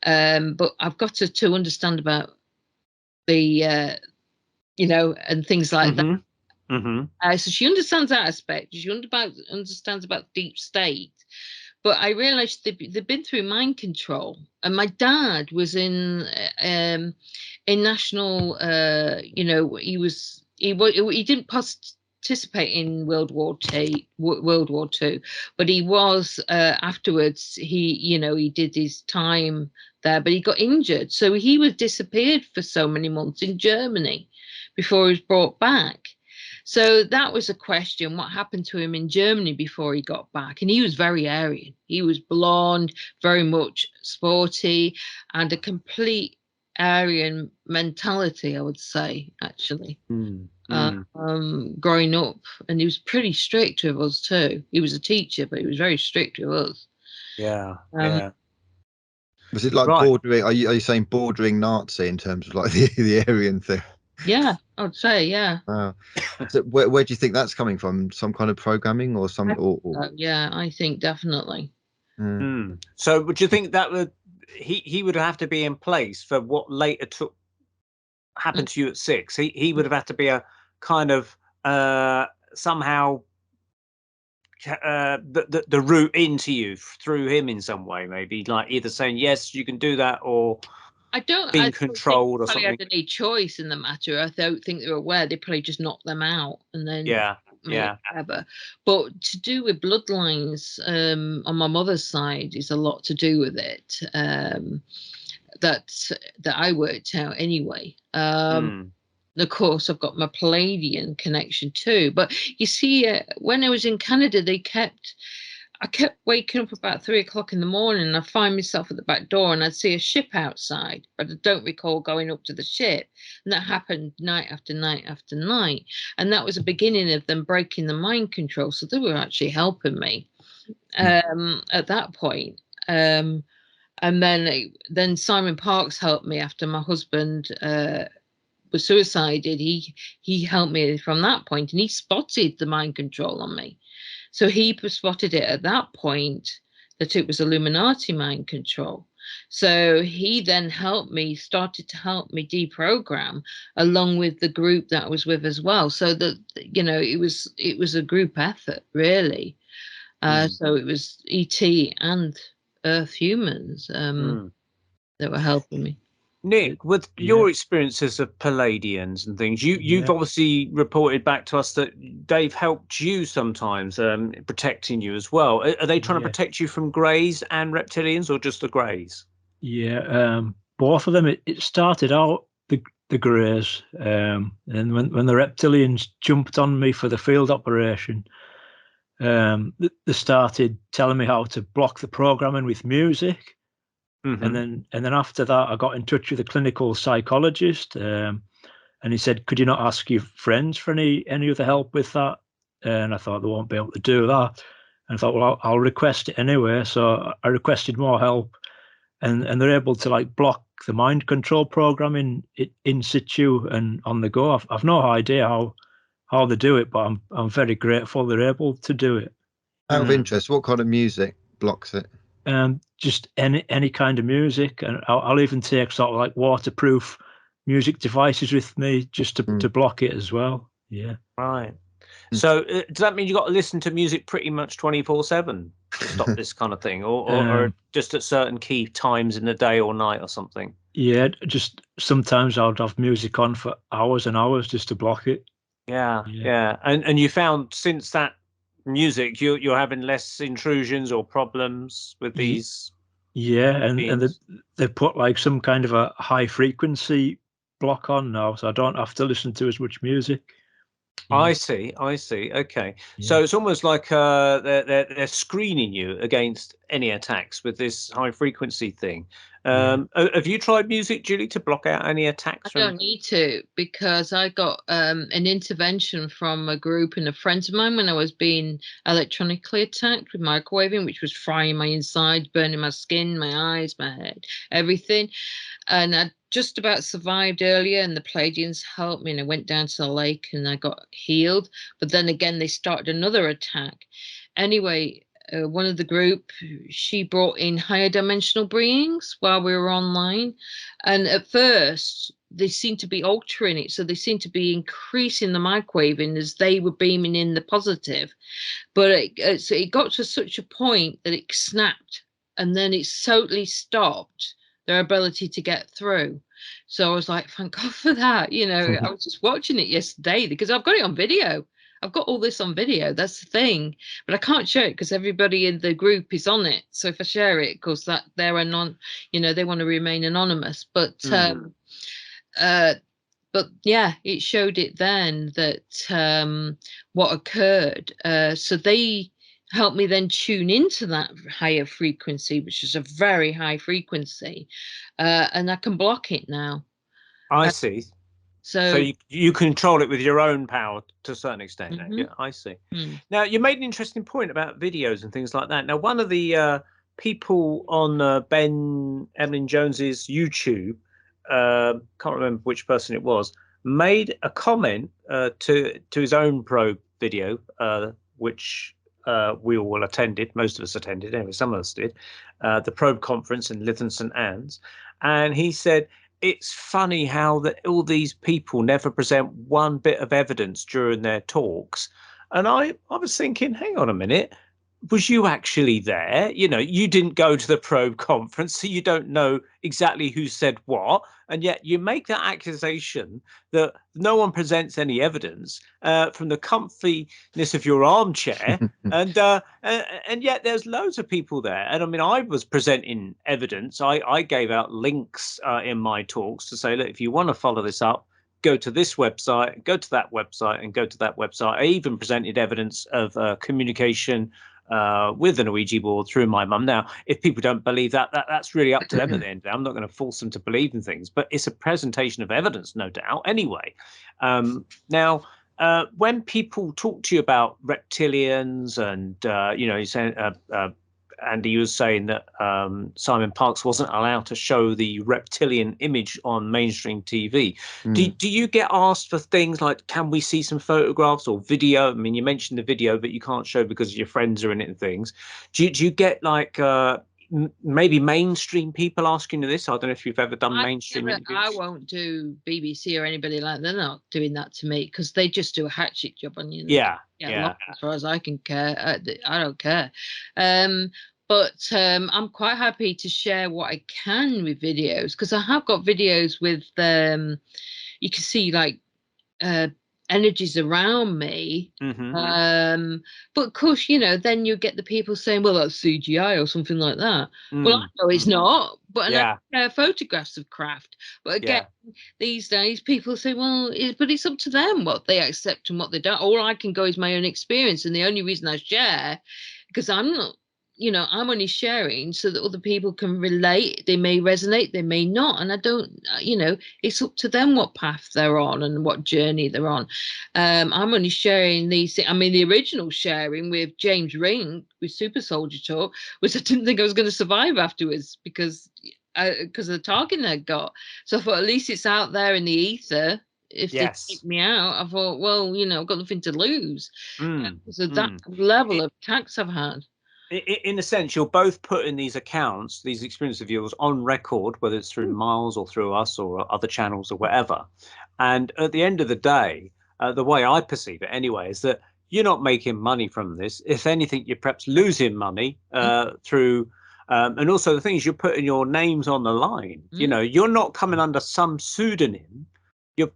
Speaker 3: but I've got to understand about the, you know, and things like that. So she understands that aspect. She understands about the deep state. But I realized they've been through mind control. And my dad was in national, you know, he didn't participate in World War II, but he was afterwards. He did his time there, but he got injured, so he was disappeared for so many months in Germany before he was brought back. So that was a question: what happened to him in Germany before he got back? And he was very Aryan. He was blonde, very much sporty, and a complete Aryan mentality, I would say, actually. Growing up, and he was pretty strict with us too. He was a teacher, but he was very strict with us.
Speaker 2: Yeah.
Speaker 1: Was it like bordering? Are you saying bordering Nazi in terms of like the Aryan thing?
Speaker 3: Yeah, I would say, yeah.
Speaker 1: So where do you think that's coming from? Some kind of programming or some?
Speaker 3: Yeah, I think definitely.
Speaker 2: So would you think that he would have to be in place for what later happened to you at 6? He would have had to be a kind of somehow the route into you through him in some way, maybe like either saying yes, you can do that, or being controlled or something.
Speaker 3: Had any choice in the matter. I don't think they were aware. They probably just knocked them out and then whatever. But to do with bloodlines on my mother's side is a lot to do with it. That I worked out anyway. And of course, I've got my Pleiadian connection too. But you see, when I was in Canada, I kept waking up about 3 o'clock in the morning, and I'd find myself at the back door and I'd see a ship outside, but I don't recall going up to the ship. And that happened night after night after night. And that was the beginning of them breaking the mind control. So they were actually helping me at that point. And then Simon Parks helped me after my husband was suicided. He helped me from that point, and he spotted the mind control on me. So he spotted it at that point that it was Illuminati mind control. So he then started to help me deprogram along with the group that I was with as well. So that, you know, it was a group effort, really. So it was ET and Earth humans that were helping me.
Speaker 2: Nick, with your experiences of Pleiadians and things, you've obviously reported back to us that they've helped you sometimes, protecting you as well. Are they trying to protect you from Greys and Reptilians, or just the Greys?
Speaker 4: Yeah, both of them. It started out the Greys, and when the Reptilians jumped on me for the field operation, they started telling me how to block the programming with music. And then after that, I got in touch with a clinical psychologist, and he said, "Could you not ask your friends for any other help with that?" And I thought they won't be able to do that. And I thought, well, I'll request it anyway. So I requested more help, and they're able to like block the mind control program in situ and on the go. I've no idea how they do it, but I'm very grateful they're able to do it.
Speaker 1: Out of interest, what kind of music blocks it?
Speaker 4: Just any kind of music, and I'll even take sort of like waterproof music devices with me just to block it as well. Yeah.
Speaker 2: Right. So does that mean you got to listen to music pretty much 24/7 to stop this kind of thing, or just at certain key times in the day or night or something?
Speaker 4: Yeah, just sometimes I'll have music on for hours and hours just to block it.
Speaker 2: Yeah. And you found since that music you're having less intrusions or problems with these?
Speaker 4: Yeah, and they put like some kind of a high frequency block on now, so I don't have to listen to as much music.
Speaker 2: I see. Okay, so it's almost like they're screening you against any attacks with this high frequency thing. Have you tried music, Julie, to block out any attacks?
Speaker 3: I don't need to, because I got an intervention from a group and a friend of mine when I was being electronically attacked with microwaving, which was frying my insides, burning my skin, my eyes, my head, everything. And I just about survived earlier, and the Pleiadians helped me, and I went down to the lake and I got healed. But then again, they started another attack. Anyway, one of the group, she brought in higher dimensional beings while we were online. And at first, they seemed to be altering it. So they seemed to be increasing the microwaving as they were beaming in the positive. But it got to such a point that it snapped, and then it totally stopped their ability to get through. So I was like, thank God for that. I was just watching it yesterday because I've got it on video. I've got all this on video. That's the thing. But I can't share it because everybody in the group is on it. So if I share it, because that they're they want to remain anonymous. But yeah, it showed it then that what occurred. So they helped me then tune into that higher frequency, which is a very high frequency, and I can block it now.
Speaker 2: I see. So you control it with your own power to a certain extent. Yeah, I see. Now, you made an interesting point about videos and things like that. Now, one of the people on Ben Emlyn Jones's YouTube, can't remember which person it was, made a comment to his own probe video, which we all attended. Most of us attended, anyway, some of us did, the probe conference in Lytham St Anne's. And he said, it's funny how that all these people never present one bit of evidence during their talks. And I was thinking, hang on a minute, was you actually there? You didn't go to the probe conference, so you don't know exactly who said what. And yet you make that accusation that no one presents any evidence from the comfiness of your armchair. And yet there's loads of people there. And I mean, I was presenting evidence. I gave out links in my talks to say, look, if you want to follow this up, go to this website, go to that website, and go to that website. I even presented evidence of communication with an Ouija board through my mum. Now, if people don't believe that, that's really up to them at the end of the day. I'm not going to force them to believe in things, but it's a presentation of evidence, no doubt. Anyway, now, when people talk to you about reptilians and, you say, Andy was saying that Simon Parkes wasn't allowed to show the reptilian image on mainstream TV. Do you get asked for things like, can we see some photographs or video? I mean, you mentioned the video, but you can't show because your friends are in it and things. Do you get like maybe mainstream people asking you this? I don't know if you've ever done mainstream interviews.
Speaker 3: I won't do BBC or anybody like that. They're not doing that to me because they just do a hatchet job on you.
Speaker 2: Yeah.
Speaker 3: As far as I can care, I don't care. But I'm quite happy to share what I can with videos, because I have got videos with you can see like energies around me. But of course, then you get the people saying, well, that's CGI or something like that. Well, I know it's not, but I share photographs of craft. But again, these days people say, well, but it's up to them what they accept and what they don't. All I can go is my own experience, and the only reason I share, because I'm not you know, I'm only sharing so that other people can relate. They may resonate, they may not. And I don't, you know, it's up to them what path they're on and what journey they're on. I'm only sharing these things. I mean, the original sharing with James Ring with Super Soldier Talk was I didn't think I was going to survive afterwards because of the talking I got. So I thought at least it's out there in the ether. If they take me out, I thought, well, you know, I've got nothing to lose. So that level of attacks I've had.
Speaker 2: In a sense, you're both putting these accounts, these experiences of yours on record, whether it's through Miles or through us or other channels or whatever. And at the end of the day, the way I perceive it anyway, is that you're not making money from this. If anything, you're perhaps losing money through. And also the thing is, you're putting your names on the line. You know, you're not coming under some pseudonym.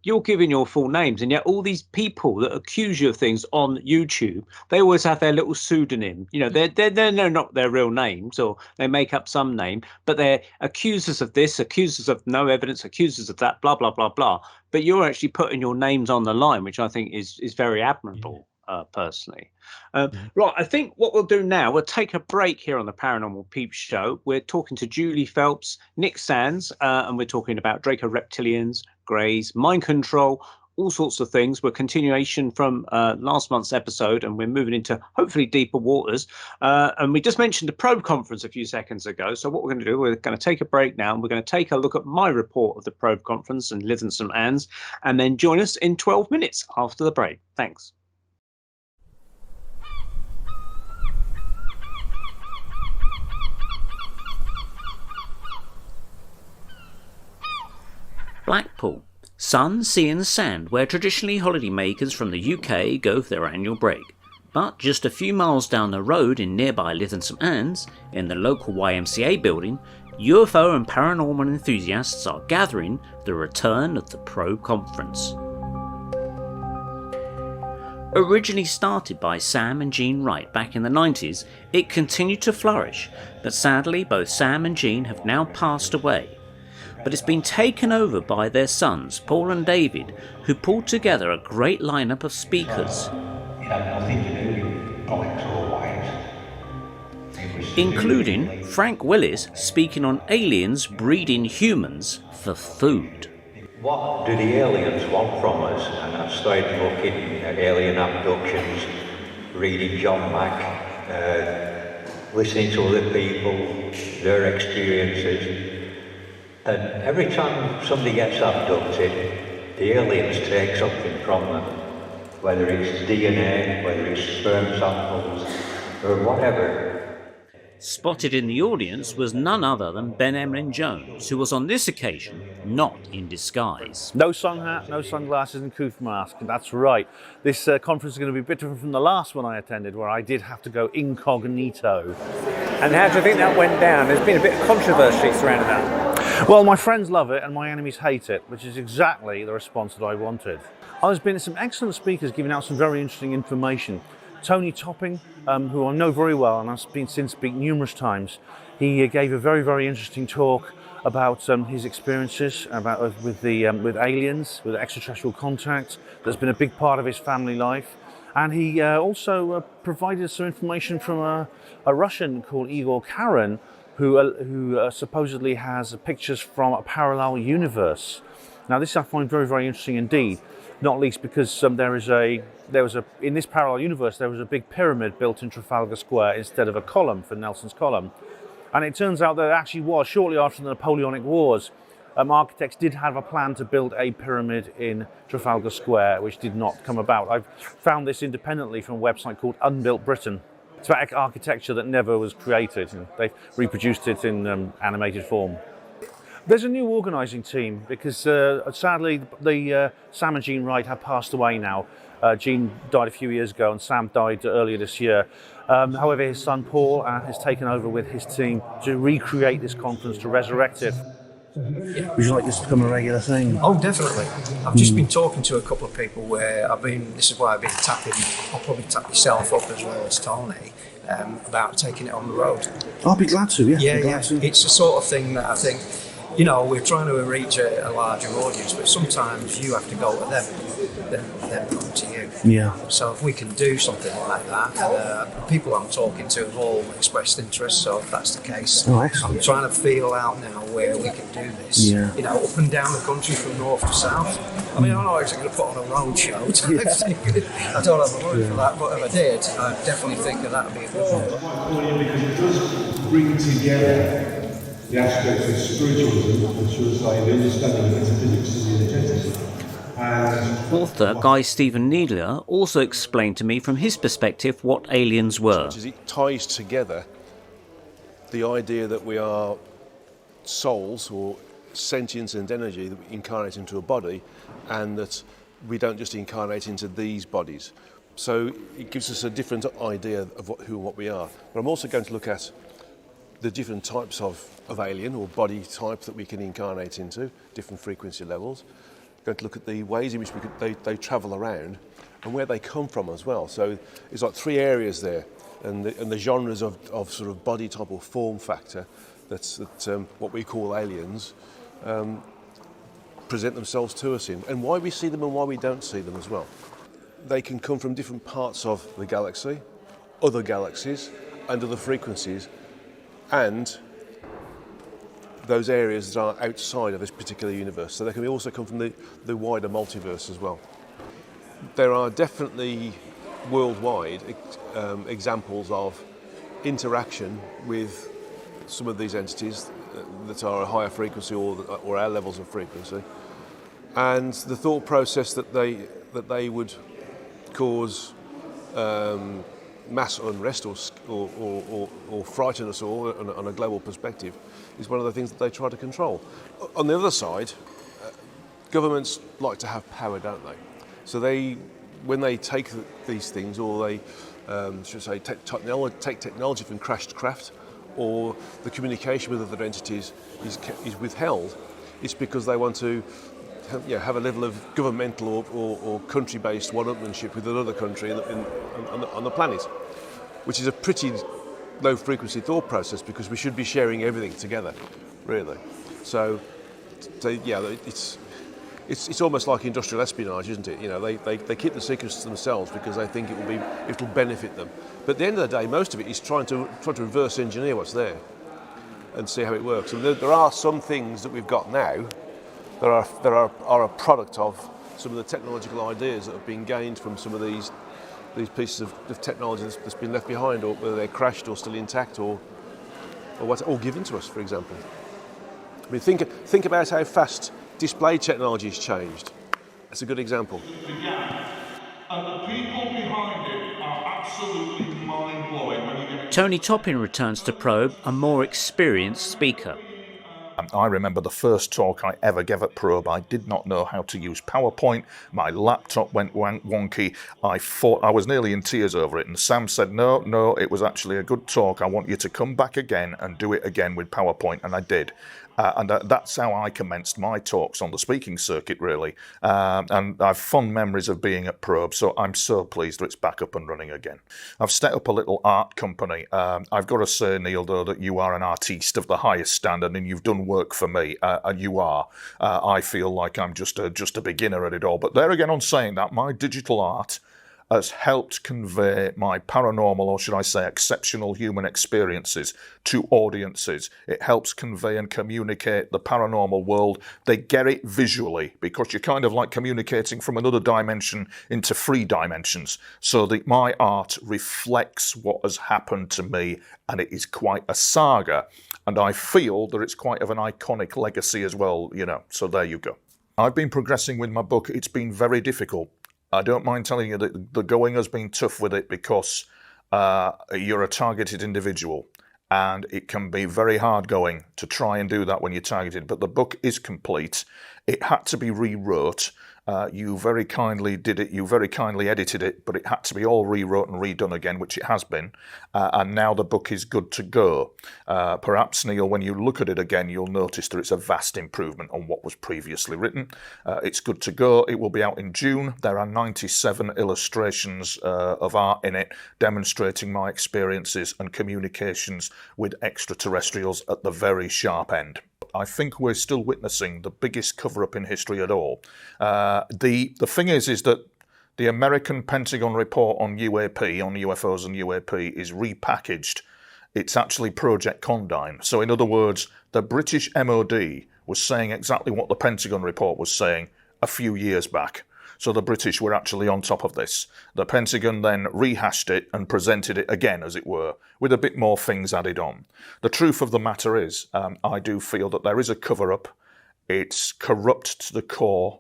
Speaker 2: You're giving your full names, and yet all these people that accuse you of things on YouTube, they always have their little pseudonym. You know, they're not their real names, or they make up some name, but they're accusers of this, accusers of no evidence, accusers of that, blah blah blah blah. But you're actually putting your names on the line, which I think is very admirable. Personally. Right, I think what we'll do now, we'll take a break here on the Paranormal Peep Show. We're talking to Julie Phelps, Nick Sands, and we're talking about Draco Reptilians, Greys, mind control, all sorts of things. We're continuation from last month's episode, and we're moving into hopefully deeper waters. And we just mentioned the probe conference a few seconds ago. So what we're going to do, we're going to take a break now, and we're going to take a look at my report of the probe conference and Lytham St Anne's, and then join us in 12 minutes after the break. Thanks. Blackpool, sun, sea and sand, where traditionally holidaymakers from the UK go for their annual break. But just a few miles down the road in nearby Lytham St Anne's, in the local YMCA building, UFO and paranormal enthusiasts are gathering for the return of the Probe Conference. Originally started by Sam and Jean Wright back in the 90s, it continued to flourish, but sadly both Sam and Jean have now passed away. But it's been taken over by their sons, Paul and David, who pulled together a great lineup of speakers, including Frank Willis speaking on aliens breeding humans for food.
Speaker 5: What do the aliens want from us? And I started looking at alien abductions, reading John Mack, listening to other people, their experiences. And every time somebody gets abducted, the aliens take something from them, whether it's DNA, whether it's sperm samples, or whatever.
Speaker 2: Spotted in the audience was none other than Ben Emlyn Jones, who was on this occasion not in disguise.
Speaker 6: No sun hat, no sunglasses and coof mask, that's right. This conference is going to be a bit different from the last one I attended, where I did have to go incognito.
Speaker 7: And how do you think that went down? There's been a bit of controversy surrounding that.
Speaker 6: Well, my friends love it and my enemies hate it, which is exactly the response that I wanted. There's been some excellent speakers giving out some very interesting information. Tony Topping, who I know very well and I've been seen speak numerous times, he gave a very, very interesting talk about his experiences with aliens, with extraterrestrial contact. That's been a big part of his family life. And he also provided some information from a Russian called Igor Karin, who supposedly has pictures from a parallel universe. Now this I find very, very interesting indeed, not least because in this parallel universe there was a big pyramid built in Trafalgar Square instead of a column for Nelson's column. And it turns out that it actually was, shortly after the Napoleonic Wars, architects did have a plan to build a pyramid in Trafalgar Square, which did not come about. I've found this independently from a website called Unbuilt Britain. It's about architecture that never was created. They've reproduced it in animated form. There's a new organising team because sadly Sam and Jean Wright have passed away now. Jean died a few years ago and Sam died earlier this year. However, his son Paul has taken over with his team to recreate this conference, to resurrect it.
Speaker 8: Yeah. Would you like this to become a regular thing?
Speaker 9: Oh, definitely. I've just been talking to a couple of people where this is why I've been tapping, I'll probably tap yourself up as well as Tony, about taking it on the road.
Speaker 8: I'll be glad to, yeah.
Speaker 9: Yeah. It's the sort of thing that I think you know, we're trying to reach a larger audience, but sometimes you have to go to them, them come to you.
Speaker 8: Yeah.
Speaker 9: So if we can do something like that, and people I'm talking to have all expressed interest, so if that's the case, I'm trying to feel out now where we can do this.
Speaker 8: Yeah.
Speaker 9: You know, up and down the country from north to south. I mean, I'm not actually going to put on a road show. I don't have a word for that, but if I did, I definitely think that would be a good one.
Speaker 10: Because it does bring together the aspects of spiritualism and suicide, the understanding of metaphysics and the energetics.
Speaker 2: Author Guy Stephen Needler also explained to me from his perspective what aliens were.
Speaker 11: It ties together the idea that we are souls or sentience and energy that we incarnate into a body, and that we don't just incarnate into these bodies. So it gives us a different idea of what we are. But I'm also going to look at the different types of alien or body type that we can incarnate into, different frequency levels. I'm going to look at the ways in which they travel around and where they come from as well. So it's like 3 areas there, and the genres of sort of body type or form factor that what we call aliens present themselves to us in, and why we see them and why we don't see them as well. They can come from different parts of the galaxy, other galaxies, and other frequencies, and those areas that are outside of this particular universe. So they can also come from the wider multiverse as well. There are definitely worldwide examples of interaction with some of these entities that are a higher frequency or our levels of frequency, and the thought process that they would cause mass unrest or frighten us all on a global perspective is one of the things that they try to control. On the other side, governments like to have power, don't they? So when they take these things, or they take technology from crashed craft, or the communication with other entities is withheld, it's because they want to have a level of governmental or country-based one-upmanship with another country on the planet, which is a pretty low-frequency thought process, because we should be sharing everything together, really. So it's almost like industrial espionage, isn't it? You know, they keep the secrets to themselves because they think it'll benefit them. But at the end of the day, most of it is trying to reverse engineer what's there and see how it works. And there are some things that we've got now that are a product of some of the technological ideas that have been gained from some of these pieces of technology that's been left behind, or whether they're crashed or still intact, or given to us, for example. I mean, think about how fast display technology has changed. That's a good example.
Speaker 10: And the people behind it are absolutely mind-blowing.
Speaker 2: Tony Toppin returns to Probe, a more experienced speaker.
Speaker 12: I remember the first talk I ever gave at Probe. I did not know how to use PowerPoint. My laptop went wonky. I was nearly in tears over it. And Sam said, no, it was actually a good talk. I want you to come back again and do it again with PowerPoint. And I did. And that's how I commenced my talks on the speaking circuit, really. And I've fond memories of being at Probe, so I'm so pleased that it's back up and running again. I've set up a little art company. I've got to say, Neil, though, that you are an artiste of the highest standard, and you've done work for me, and you are. I feel like I'm just a beginner at it all. But there again, on saying that, my digital art has helped convey my paranormal, or should I say exceptional human experiences to audiences. It helps convey and communicate the paranormal world. They get it visually, because you're kind of like communicating from another dimension into 3 dimensions. So that my art reflects what has happened to me, and it is quite a saga. And I feel that it's quite of an iconic legacy as well, you know. So there you go. I've been progressing with my book. It's been very difficult. I don't mind telling you that the going has been tough with it, because you're a targeted individual, and it can be very hard going to try and do that when you're targeted. But the book is complete. It had to be rewrote. You very kindly did it. You very kindly edited it, but it had to be all rewrote and redone again, which it has been. And now the book is good to go. Perhaps, Neil, when you look at it again, you'll notice that it's a vast improvement on what was previously written. It's good to go. It will be out in June. There are 97 illustrations of art in it, demonstrating my experiences and communications with extraterrestrials at the very sharp end. I think we're still witnessing the biggest cover-up in history at all. The thing is that the American Pentagon report on UAP, on UFOs and UAP, is repackaged. It's actually Project Condign. So in other words, the British MOD was saying exactly what the Pentagon report was saying a few years back. So the British were actually on top of this. The Pentagon then rehashed it and presented it again, as it were, with a bit more things added on. The truth of the matter is, I do feel that there is a cover-up. It's corrupt to the core.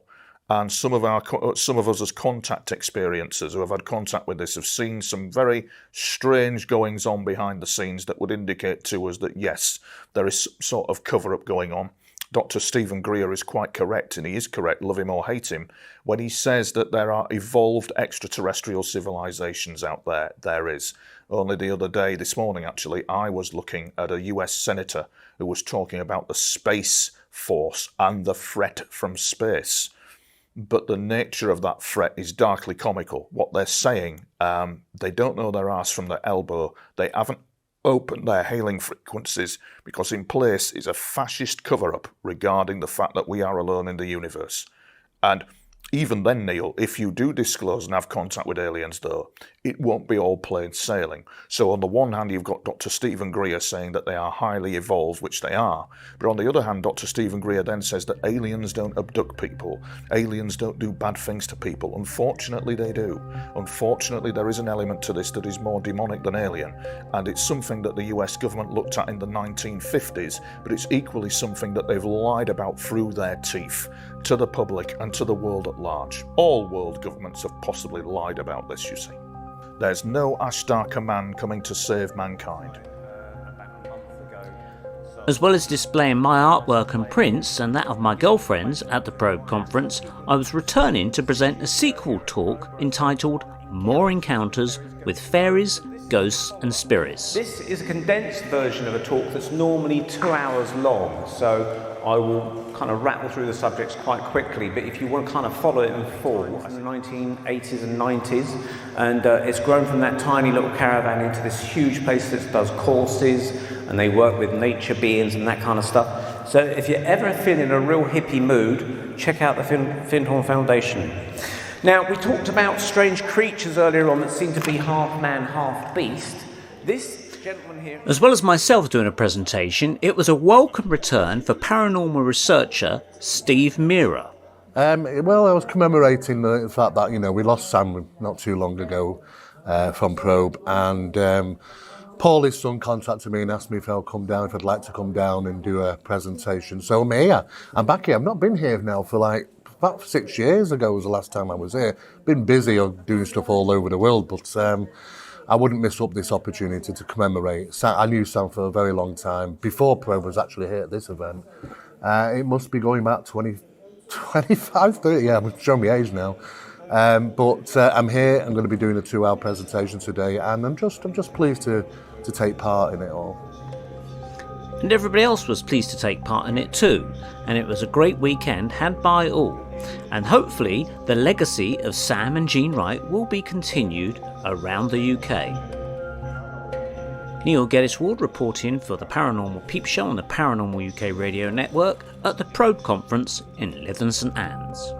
Speaker 12: And some of us as contact experiencers who have had contact with this have seen some very strange goings on behind the scenes that would indicate to us that, yes, there is some sort of cover-up going on. Dr. Stephen Greer is quite correct, and he is correct, love him or hate him, when he says that there are evolved extraterrestrial civilizations out there. There is. Only the other day, this morning actually, I was looking at a US senator who was talking about the Space Force and the threat from space. But the nature of that threat is darkly comical. What they're saying, they don't know their arse from their elbow. They haven't opened their hailing frequencies because in place is a fascist cover-up regarding the fact that we are alone in the universe. And even then, Neil, if you do disclose and have contact with aliens, though, it won't be all plain sailing. So on the one hand, you've got Dr. Stephen Greer saying that they are highly evolved, which they are. But on the other hand, Dr. Stephen Greer then says that aliens don't abduct people. Aliens don't do bad things to people. Unfortunately, they do. Unfortunately, there is an element to this that is more demonic than alien. And it's something that the US government looked at in the 1950s, but it's equally something that they've lied about through their teeth to the public and to the world at large. All world governments have possibly lied about this, you see. There's no Ashtar command coming to save mankind.
Speaker 13: As well as displaying my artwork and prints and that of my girlfriends at the Probe conference, I was returning to present a sequel talk entitled More Encounters with Fairies, Ghosts and Spirits.
Speaker 7: This is a condensed version of a talk that's normally 2 hours long, so I will kind of rattle through the subjects quite quickly, but if you want to kind of follow it in full, in the 1980s and 90s, and it's grown from that tiny little caravan into this huge place that does courses, and they work with nature beings and that kind of stuff. So if you're ever feeling a real hippie mood, check out the Findhorn Foundation. Now, we talked about strange creatures earlier on that seem to be half man, half beast. This gentleman here...
Speaker 13: As well as myself doing a presentation, it was a welcome return for paranormal researcher Steve Meara.
Speaker 8: Well, I was commemorating the fact that, we lost Sam not too long ago from Probe, and Paul, his son, contacted me and asked me if I'd like to come down and do a presentation. So I'm here. I'm back here. I've not been here now for about 6 years ago was the last time I was here. Been busy doing stuff all over the world, but I wouldn't miss up this opportunity to commemorate. I knew Sam for a very long time, before Probe was actually here at this event. It must be going back 25, 30, yeah, I'm showing my age now. But I'm here, I'm going to be doing a 2-hour presentation today, and I'm just pleased to take part in it all.
Speaker 13: And everybody else was pleased to take part in it too, and it was a great weekend had by all. And hopefully the legacy of Sam and Jean Wright will be continued around the UK. Neil Geddes-Ward reporting for the Paranormal Peep Show on the Paranormal UK Radio Network at the Probe Conference in Lytham St Anne's.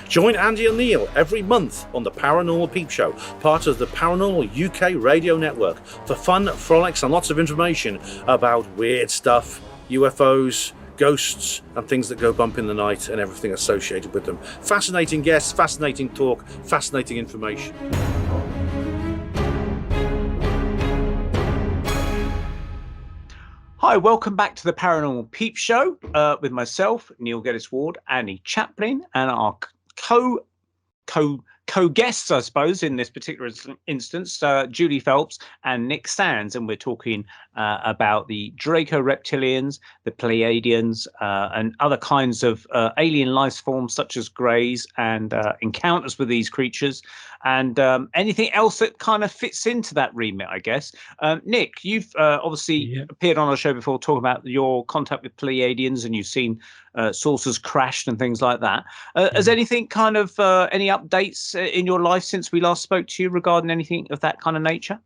Speaker 6: Join Andy and Neil every month on the Paranormal Peep Show, part of the Paranormal UK Radio Network, for fun, frolics and lots of information about weird stuff, UFOs, ghosts and things that go bump in the night and everything associated with them. Fascinating guests, fascinating talk, fascinating information.
Speaker 2: Hi, welcome back to the Paranormal Peep Show with myself, Neil Geddes-Ward, Andy Chaplin, and our co-guests, I suppose, in this particular instance, Julie Phelps and Nick Sands, and we're talking about the Draco Reptilians, the Pleiadians, and other kinds of alien life forms such as greys and encounters with these creatures. and anything else that kind of fits into that remit, I guess. Nick, you've obviously appeared on our show before talking about your contact with Pleiadians, and you've seen saucers crashed and things like that. Has anything kind of any updates in your life since we last spoke to you regarding anything of that kind of nature?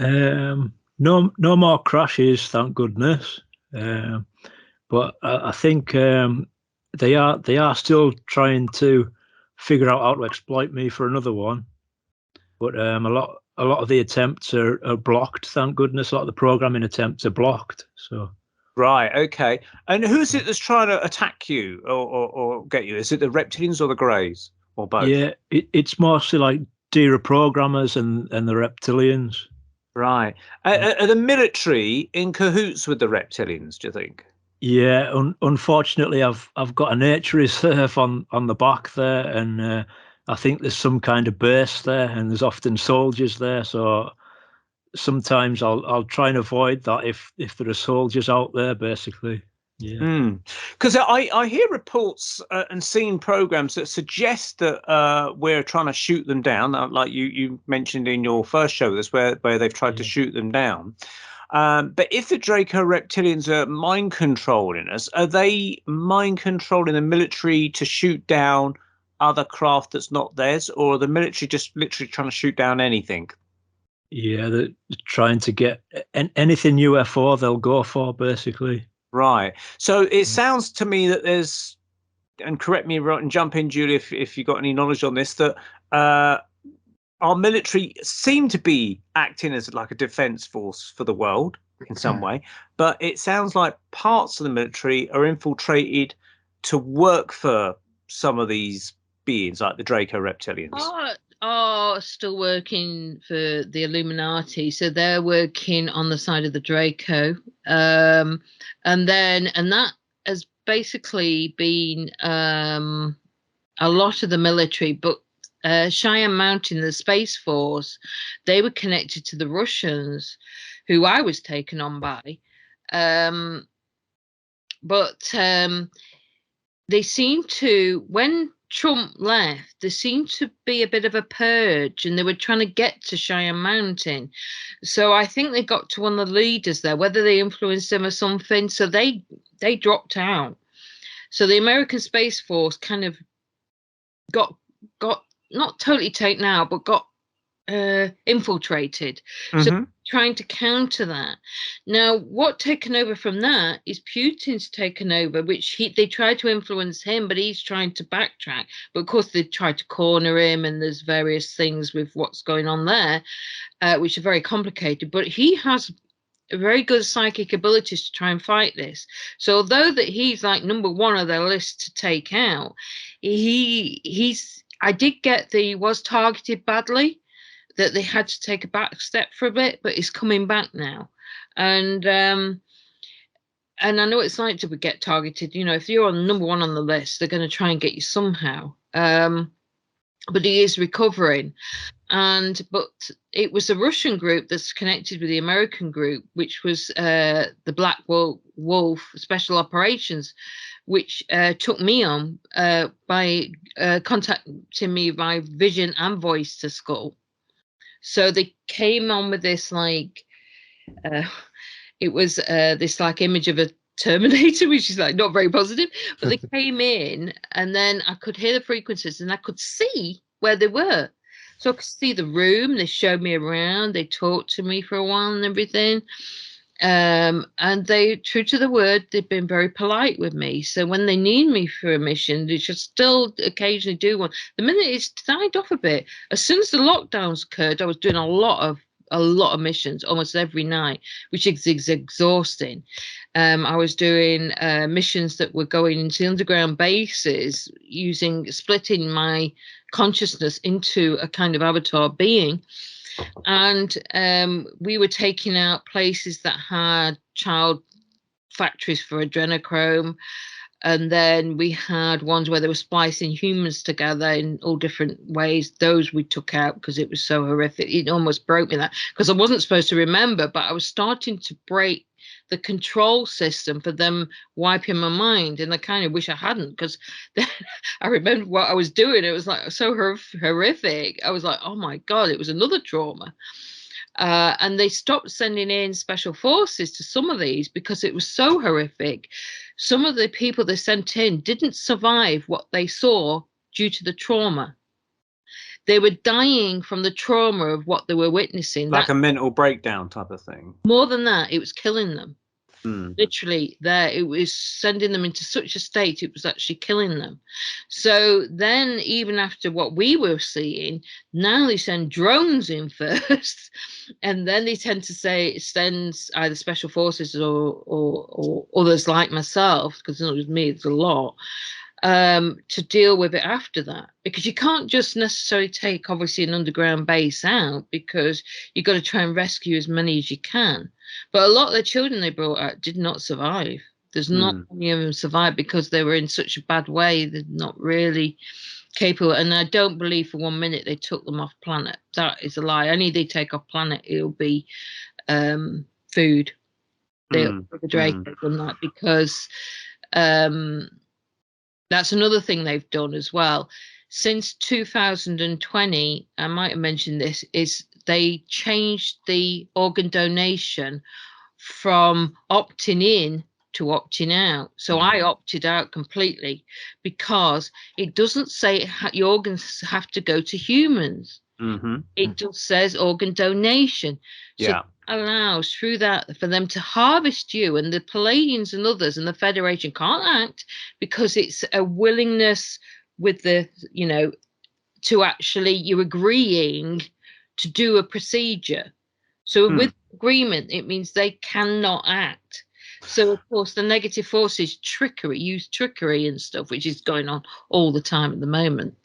Speaker 4: No more crashes, thank goodness. But I think they are still trying to figure out how to exploit me for another one. But a lot of the attempts are blocked, thank goodness. A lot of the programming attempts are blocked. So.
Speaker 2: Right. Okay. And who's it that's trying to attack you or get you? Is it the reptilians or the greys or both?
Speaker 4: Yeah, it's mostly like dereprogrammers and the reptilians.
Speaker 2: Right. Are the military in cahoots with the reptilians, do you think?
Speaker 4: Yeah, unfortunately, I've got a nature reserve on the back there, and I think there's some kind of base there, and there's often soldiers there. So sometimes I'll try and avoid that if there are soldiers out there, basically. Yeah.
Speaker 2: Because I hear reports and seen programs that suggest that we're trying to shoot them down, like you mentioned in your first show, this where they've tried to shoot them down. But if the Draco Reptilians are mind controlling us, are they mind controlling the military to shoot down other craft that's not theirs, or are the military just literally trying to shoot down anything?
Speaker 4: Yeah, they're trying to get anything UFO they'll go for, basically.
Speaker 2: Right. So it sounds to me that there's, and correct me and jump in, Julie, if you've got any knowledge on this, that our military seem to be acting as like a defense force for the world in some way, but it sounds like parts of the military are infiltrated to work for some of these beings, like the Draco Reptilians.
Speaker 3: Are still working for the Illuminati, so they're working on the side of the Draco, and that has basically been a lot of the military, but Cheyenne Mountain, the Space Force, they were connected to the Russians, who I was taken on by, but they seem to, when Trump left, there seemed to be a bit of a purge, and they were trying to get to Cheyenne Mountain. So I think they got to one of the leaders there, whether they influenced them or something. So they dropped out. So the American Space Force kind of got not totally taken out, but got infiltrated. So trying to counter that. Now, what taken over from that is Putin's taken over, which they tried to influence him, but he's trying to backtrack. But of course, they tried to corner him, and there's various things with what's going on there, which are very complicated. But he has a very good psychic abilities to try and fight this. So although that he's like number one on their list to take out, I did get he was targeted badly, that they had to take a back step for a bit, but he's coming back now. And I know it's like to get targeted. You know, if you're on number one on the list, they're going to try and get you somehow. But he is recovering. But it was a Russian group that's connected with the American group, which was the Black Wolf Special Operations, which took me on by contacting me by vision and voice to Skull. So they came on with this it was this like image of a Terminator, which is like not very positive, but they came in, and then I could hear the frequencies and I could see where they were. So I could see the room. They showed me around. They talked to me for a while and everything. And they, true to the word, they've been very polite with me. So when they need me for a mission, they should still occasionally do one. The minute it's died off a bit, as soon as the lockdowns occurred, I was doing a lot of missions almost every night, which is exhausting. I was doing missions that were going into underground bases, splitting my consciousness into a kind of avatar being. And we were taking out places that had child factories for adrenochrome. And then we had ones where they were splicing humans together in all different ways. Those we took out because it was so horrific. It almost broke me, that because I wasn't supposed to remember, but I was starting to break the control system for them wiping my mind. And I kind of wish I hadn't, because I remember what I was doing. It was like so horrific. I was like, oh my God, it was another trauma. And they stopped sending in special forces to some of these because it was so horrific. Some of the people they sent in didn't survive what they saw due to the trauma. They were dying from the trauma of what they were witnessing.
Speaker 2: Like a mental breakdown type of thing.
Speaker 3: More than that, it was killing them.
Speaker 2: Mm.
Speaker 3: Literally, it was sending them into such a state, it was actually killing them. So then, even after what we were seeing, now they send drones in first, and then they tend to send either special forces or others like myself, because it's not just me, it's a lot, to deal with it after that. Because you can't just necessarily take, obviously, an underground base out, because you've got to try and rescue as many as you can. But a lot of the children they brought out did not survive. There's not many of them survived because they were in such a bad way. They're not really capable. And I don't believe for 1 minute they took them off planet. That is a lie. Only they take off planet, it'll be food. They'll the Dracos on that, because that's another thing they've done as well. Since 2020, I might have mentioned this, is they changed the organ donation from opting in to opting out. So I opted out completely, because it doesn't say your organs have to go to humans. It just says organ donation. So it allows through that for them to harvest you, and the Pleiadians and others and the Federation can't act, because it's a willingness with the, to actually, you're agreeing to do a procedure. So with agreement, it means they cannot act. So of course the negative forces use trickery and stuff, which is going on all the time at the moment.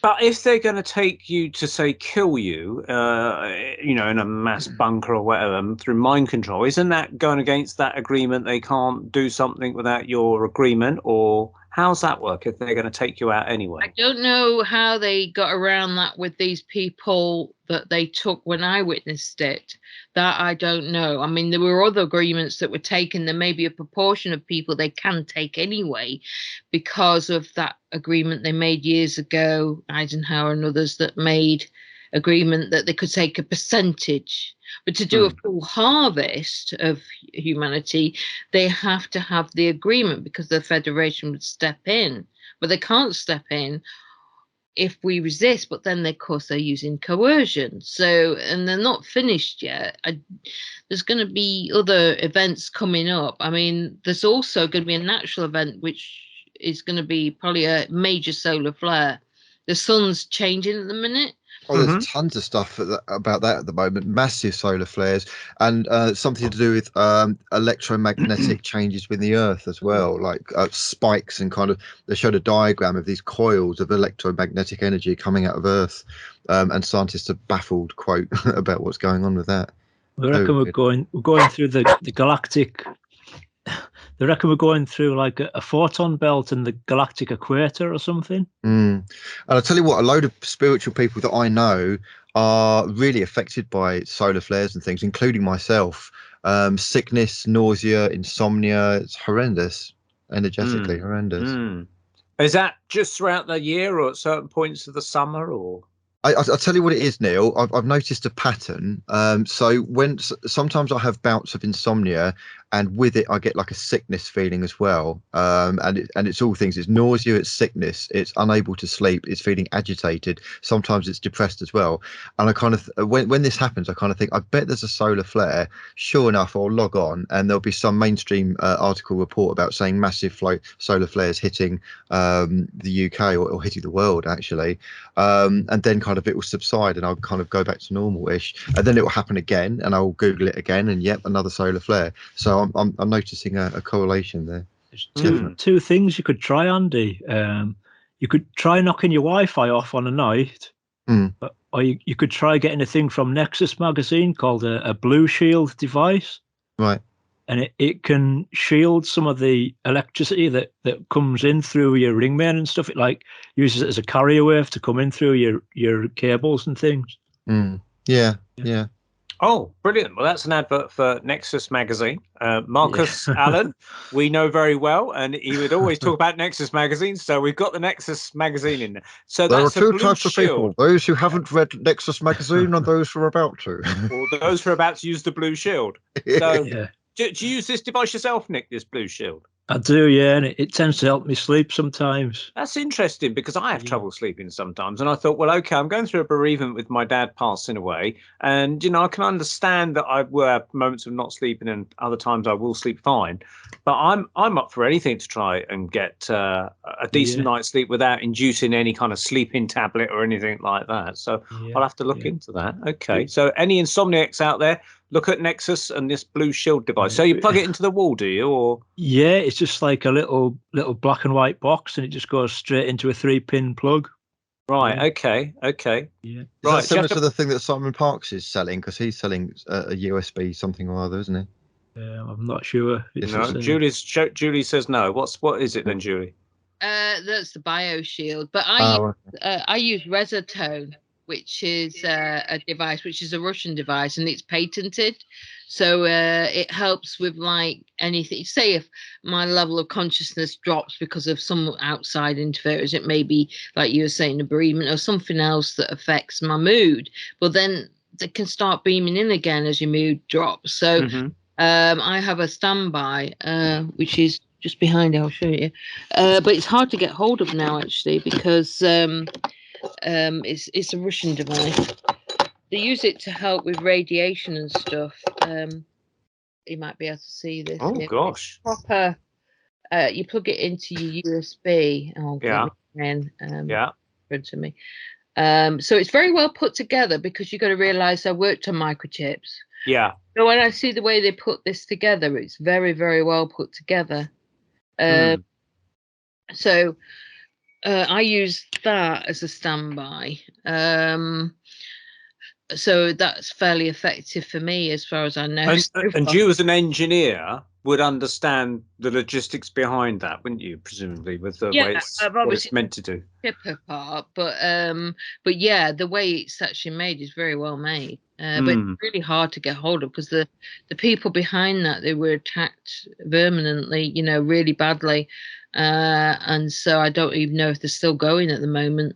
Speaker 2: But if they're going to take you to, say, kill you, in a mass bunker or whatever, through mind control, isn't that going against that agreement? They can't do something without your agreement, or how's that work if they're going to take you out anyway?
Speaker 3: I don't know how they got around that with these people that they took when I witnessed it. That I don't know. I mean, there were other agreements that were taken. There may be a proportion of people they can take anyway, because of that agreement they made years ago, Eisenhower and others that made agreement that they could take a percentage. But to do a full harvest of humanity, they have to have the agreement, because the Federation would step in. But they can't step in if we resist, but then of course they're using coercion. So, and they're not finished yet. There's going to be other events coming up. I mean, there's also going to be a natural event, which is going to be probably a major solar flare. The sun's changing at the minute.
Speaker 1: Oh, there's tons of stuff about that at the moment. Massive solar flares, and something to do with electromagnetic changes within the Earth as well, like spikes, and kind of they showed a diagram of these coils of electromagnetic energy coming out of Earth, and scientists are baffled, quote, about what's going on with that.
Speaker 4: I reckon we're going through the galactic. They reckon we're going through like a photon belt in the galactic equator or something.
Speaker 1: And I'll tell you what, a load of spiritual people that I know are really affected by solar flares and things, including myself. Sickness, nausea, insomnia. It's horrendous, energetically horrendous.
Speaker 2: Is that just throughout the year, or at certain points of the summer, or?
Speaker 1: I'll tell you what it is, Neil. I've noticed a pattern. So sometimes I have bouts of insomnia, and with it I get like a sickness feeling as well. And it's all things. It's nausea, it's sickness, it's unable to sleep, it's feeling agitated. Sometimes it's depressed as well. And I kind of when this happens, I kind of think, I bet there's a solar flare. Sure enough, I'll log on and there'll be some mainstream article report about saying massive solar flares hitting the UK or hitting the world actually. And then kind of it will subside and I'll kind of go back to normal-ish, and then it will happen again and I'll Google it again and yep, another solar flare. So I'm noticing a correlation there.
Speaker 4: There's two things you could try, Andy. You could try knocking your Wi-Fi off on a night, or you could try getting a thing from Nexus magazine called a Blue Shield device.
Speaker 1: Right.
Speaker 4: And it can shield some of the electricity that comes in through your ring main and stuff. It like uses it as a carrier wave to come in through your cables and things.
Speaker 1: Yeah.
Speaker 2: Oh, brilliant. Well, that's an advert for Nexus magazine. Marcus Allen, we know very well, and he would always talk about Nexus magazine. So we've got the Nexus magazine in there. So
Speaker 1: there are
Speaker 2: that's a
Speaker 1: two
Speaker 2: blue
Speaker 1: types of
Speaker 2: shield.
Speaker 1: people: those who haven't read Nexus magazine and those who are about to.
Speaker 2: Or those who are about to use the blue shield. So do you use this device yourself, Nick, this blue shield?
Speaker 4: I do, yeah, and it tends to help me sleep sometimes.
Speaker 2: That's interesting because I have trouble sleeping sometimes. And I thought, well, okay, I'm going through a bereavement with my dad passing away. And, I can understand that I will have moments of not sleeping and other times I will sleep fine. But I'm up for anything to try and get a decent night's sleep without inducing any kind of sleeping tablet or anything like that. So I'll have to look into that. Okay. So any insomniacs out there, look at Nexus and this blue shield device. So you plug it into the wall, do you? Or
Speaker 4: yeah, it's just like a little black and white box, and it just goes straight into a 3-pin plug.
Speaker 2: Right.
Speaker 4: Yeah.
Speaker 2: Okay.
Speaker 4: Yeah.
Speaker 1: Is that similar to the thing that Simon Parks is selling? Because he's selling a USB something or other, isn't he?
Speaker 4: I'm not sure.
Speaker 2: No, Julie says no. What is it then, Julie?
Speaker 3: That's the BioShield, but I use Resotone, which is a device, which is a Russian device, and it's patented. So it helps with like anything. Say if my level of consciousness drops because of some outside interference, it may be like you were saying, a bereavement or something else that affects my mood. But then they can start beaming in again as your mood drops. So I have a standby, which is just behind. I'll show you. But it's hard to get hold of now, actually, because it's a Russian device. They use it to help with radiation and stuff. You might be able to see this.
Speaker 2: Oh gosh!
Speaker 3: It's proper. You plug it into your USB. To me. So it's very well put together because you've got to realise I worked on microchips.
Speaker 2: Yeah.
Speaker 3: So when I see the way they put this together, it's very, very well put together. So I use that as a standby. So that's fairly effective for me as far as I know.
Speaker 2: And you as an engineer would understand the logistics behind that, wouldn't you, presumably, with the way what it's meant to do?
Speaker 3: Chipper part, but yeah, the way it's actually made is very well made. But it's really hard to get hold of because the people behind that, they were attacked permanently, really badly. And so I don't even know if they're still going at the moment.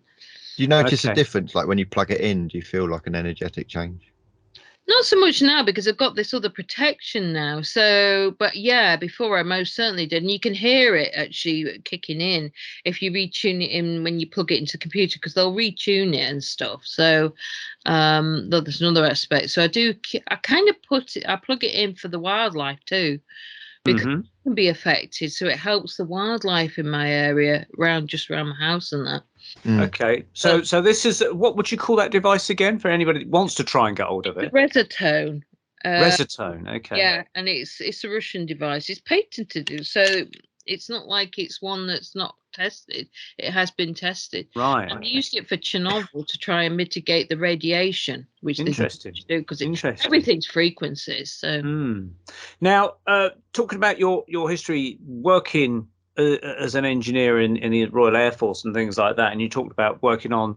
Speaker 1: Do you notice a difference, like when you plug it in? Do you feel like an energetic change?
Speaker 3: Not so much now because I've got this other protection now. So, but yeah, before I most certainly did. And you can hear it actually kicking in if you retune it in when you plug it into the computer because they'll retune it and stuff. So there's another aspect. So I kind of plug it in for the wildlife too. Because it can be affected, so it helps the wildlife in my area just around my house and that.
Speaker 2: Okay, so this is, what would you call that device again for anybody that wants to try and get hold of it?
Speaker 3: Resotone.
Speaker 2: Resotone, okay.
Speaker 3: Yeah, and it's a Russian device. It's patented, so it's not like it's one that's not tested. It has been tested.
Speaker 2: Right.
Speaker 3: I used it for Chernobyl to try and mitigate the radiation, which
Speaker 2: interesting
Speaker 3: because everything's frequencies. So
Speaker 2: now, talking about your history working as an engineer in the Royal Air Force and things like that, and you talked about working on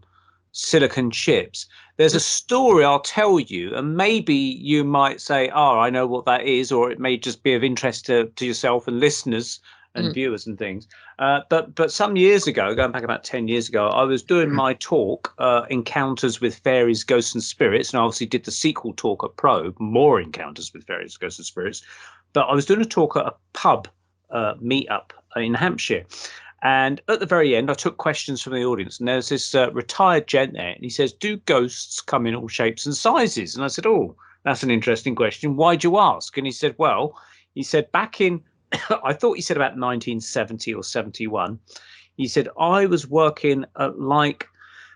Speaker 2: silicon chips. There's a story I'll tell you, and maybe you might say, "Oh, I know what that is," or it may just be of interest to yourself and listeners and viewers and things. But some years ago, going back about 10 years ago, I was doing my talk, Encounters with Fairies, Ghosts and Spirits, and I obviously did the sequel talk at Probe, More Encounters with Fairies, Ghosts and Spirits. But I was doing a talk at a pub meet-up in Hampshire. And at the very end, I took questions from the audience. And there's this retired gent there, and he says, "Do ghosts come in all shapes and sizes?" And I said, "Oh, that's an interesting question. Why'd you ask?" And he said, back in, I thought he said about 1970 or 71. He said, I was working at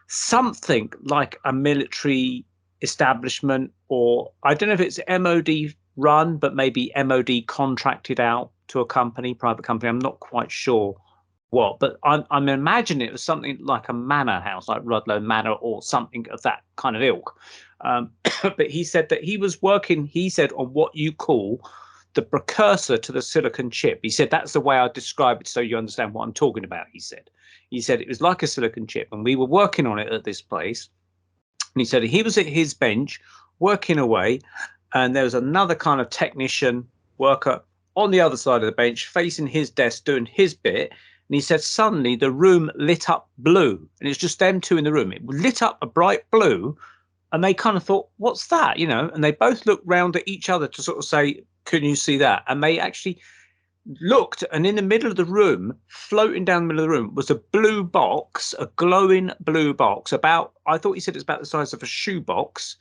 Speaker 2: something like a military establishment, or I don't know if it's MOD run, but maybe MOD contracted out to a private company. I'm not quite sure what, but I'm imagining it was something like a manor house, like Rudloe Manor or something of that kind of ilk. But he said that he was working, on what you call the precursor to the silicon chip. He said, that's the way I describe it so you understand what I'm talking about, he said. He said it was like a silicon chip, and we were working on it at this place. And he said he was at his bench working away, and there was another kind of technician worker on the other side of the bench facing his desk doing his bit. And he said suddenly the room lit up blue, and it's just them two in the room. It lit up a bright blue, and they kind of thought, what's that? You know, and they both looked round at each other to sort of say, can you see that? And they actually looked, and in the middle of the room, floating down the middle of the room, was a blue box, a glowing blue box, about, I thought he said it's about the size of a shoebox,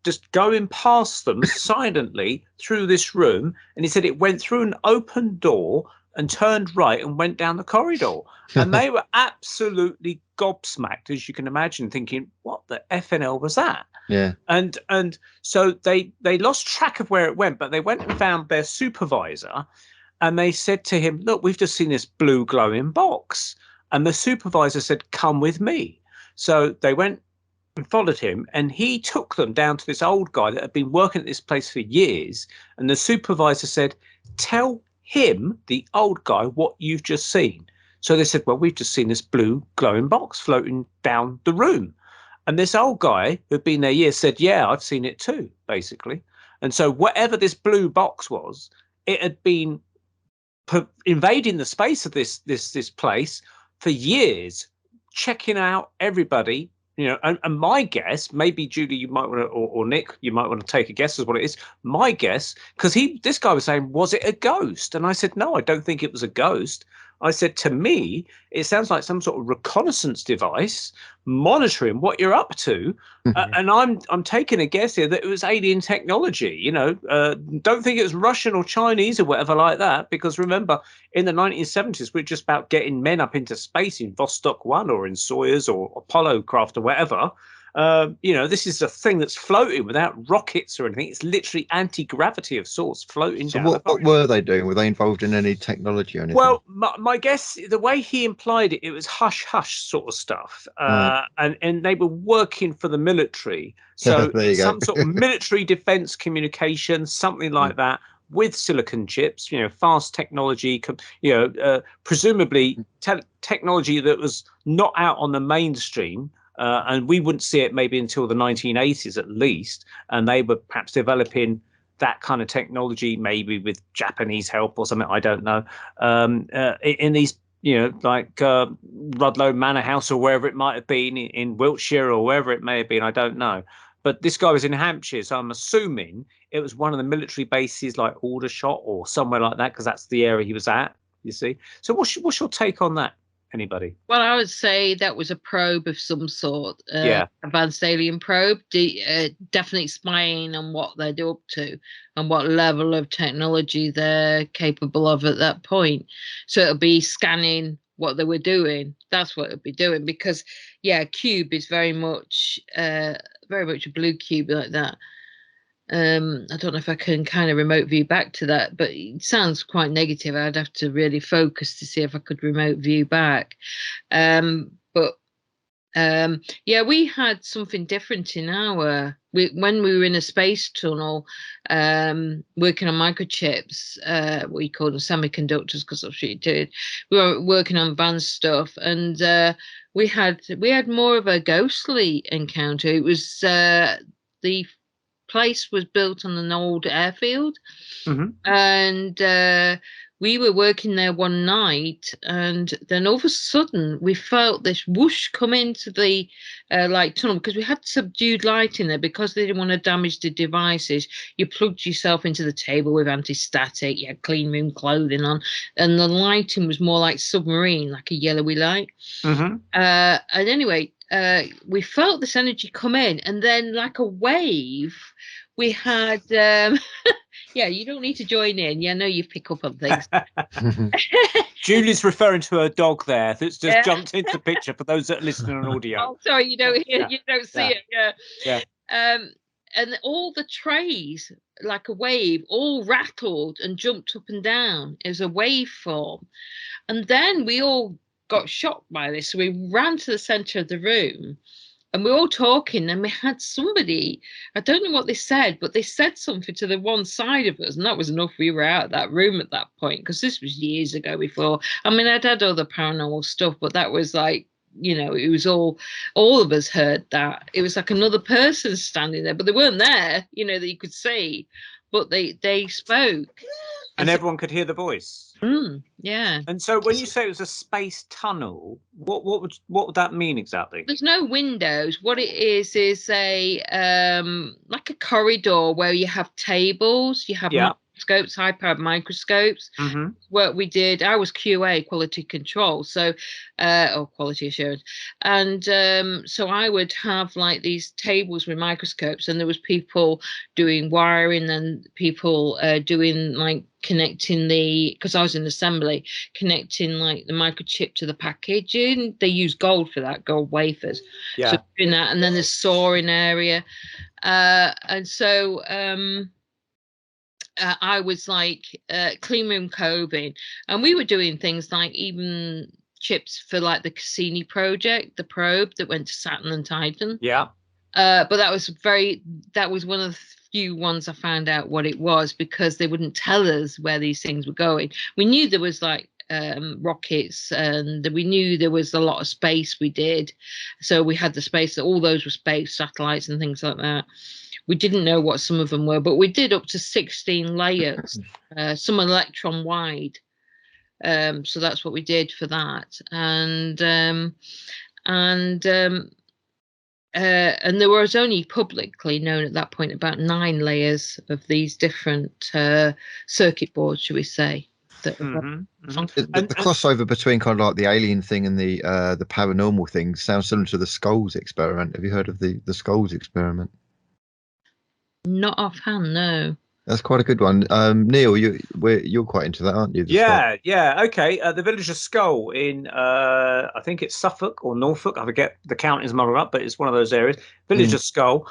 Speaker 2: just going past them silently through this room. And he said it went through an open door and turned right and went down the corridor. And they were absolutely gobsmacked, as you can imagine, thinking, what the FNL was that?
Speaker 1: Yeah.
Speaker 2: And so they lost track of where it went, but they went and found their supervisor, and they said to him, look, we've just seen this blue glowing box. And the supervisor said, come with me. So they went and followed him, and he took them down to this old guy that had been working at this place for years. And the supervisor said, tell him, the old guy, what you've just seen. So they said, well, we've just seen this blue glowing box floating down the room. And this old guy who'd been there years said, yeah, I've seen it too, basically. And so whatever this blue box was, it had been invading the space of this place for years, checking out everybody. You know, and my guess, maybe Julie, you might want to, or Nick, you might want to take a guess as what it is. My guess, because this guy was saying, was it a ghost? And I said, no, I don't think it was a ghost. I said, to me, it sounds like some sort of reconnaissance device monitoring what you're up to. And I'm taking a guess here that it was alien technology. You know, don't think it was Russian or Chinese or whatever like that, because remember, in the 1970s, we're just about getting men up into space in Vostok 1 or in Soyuz or Apollo craft or whatever. You know, this is a thing that's floating without rockets or anything. It's literally anti-gravity of sorts floating down.
Speaker 1: So what were they doing? Were they involved in any technology or anything?
Speaker 2: Well, my guess, the way he implied it, it was hush-hush sort of stuff. And they were working for the military. So some sort of military defense communication, something like that, with silicon chips, you know, fast technology, you know, presumably technology that was not out on the mainstream. And we wouldn't see it maybe until the 1980s at least. And they were perhaps developing that kind of technology, maybe with Japanese help or something, I don't know, in these, you know, like Rudloe Manor House or wherever it might have been in Wiltshire or wherever it may have been, I don't know. But this guy was in Hampshire, so I'm assuming it was one of the military bases like Aldershot or somewhere like that, because that's the area he was at, you see. So what's your take on that? Anybody?
Speaker 3: Well, I would say that was a probe of some sort. Advanced alien probe, definitely spying on what they're up to and what level of technology they're capable of at that point. So it'll be scanning what they were doing. That's what it'll be doing, because cube is very much a blue cube like that. I don't know if I can kind of remote view back to that, but it sounds quite negative. I'd have to really focus to see if I could remote view back. We had something different in when we were in a space tunnel, working on microchips, we call them semiconductors, because that's what you did. We were working on advanced stuff, and we had more of a ghostly encounter. It was the place was built on an old airfield, and we were working there one night, and then all of a sudden we felt this whoosh come into the tunnel, because we had subdued light in there because they didn't want to damage the devices. You plugged yourself into the table with anti-static, you had clean room clothing on, and the lighting was more like submarine, like a yellowy light. And anyway, we felt this energy come in, and then like a wave, we had you don't need to join in. I know you pick up on things.
Speaker 2: Julie's referring to her dog there that's just jumped into the picture for those that are listening on audio.
Speaker 3: Oh, sorry, you don't hear, you don't see it. And all the trays, like a wave, all rattled and jumped up and down as a waveform. And then we all got shocked by this. So we ran to the center of the room, and we were all talking, and we had somebody, I don't know what they said, but they said something to the one side of us, and that was enough. We were out of that room at that point, because this was years ago before. I mean, I'd had other paranormal stuff, but that was like it was all of us heard that. It was like another person standing there, but they weren't there, that you could see, but they spoke.
Speaker 2: And everyone could hear the voice.
Speaker 3: Yeah.
Speaker 2: And so when you say it was a space tunnel, what would that mean exactly?
Speaker 3: There's no windows. What it is a like a corridor where you have tables, you have microscopes, high-powered microscopes. What we did, I was QA, quality control, so or quality assurance, and so I would have like these tables with microscopes, and there was people doing wiring and people doing like connecting because I was in assembly, connecting like the microchip to the packaging. They use gold for that, gold wafers.
Speaker 2: Yeah.
Speaker 3: So doing that, and then the sawing area, and so I was like clean room coving, and we were doing things like even chips for like the Cassini project, the probe that went to Saturn and Titan.
Speaker 2: Yeah.
Speaker 3: But that was one of the few ones I found out what it was, because they wouldn't tell us where these things were going. We knew there was like rockets, and we knew there was a lot of space we did. So we had the space, that all those were space satellites and things like that. We didn't know what some of them were, but we did up to 16 layers, some electron wide. So that's what we did for that. And there was only publicly known at that point about 9 layers of these different circuit boards, should we say.
Speaker 1: The crossover between kind of like the alien thing and the paranormal thing sounds similar to the skulls experiment. Have you heard of the skulls experiment?
Speaker 3: Not offhand, no.
Speaker 1: That's quite a good one. Neil, you're quite into that, aren't you?
Speaker 2: Yeah. Okay. The Village of Skull in, I think it's Suffolk or Norfolk. I forget the counties muddled up, but it's one of those areas. Village of Skull.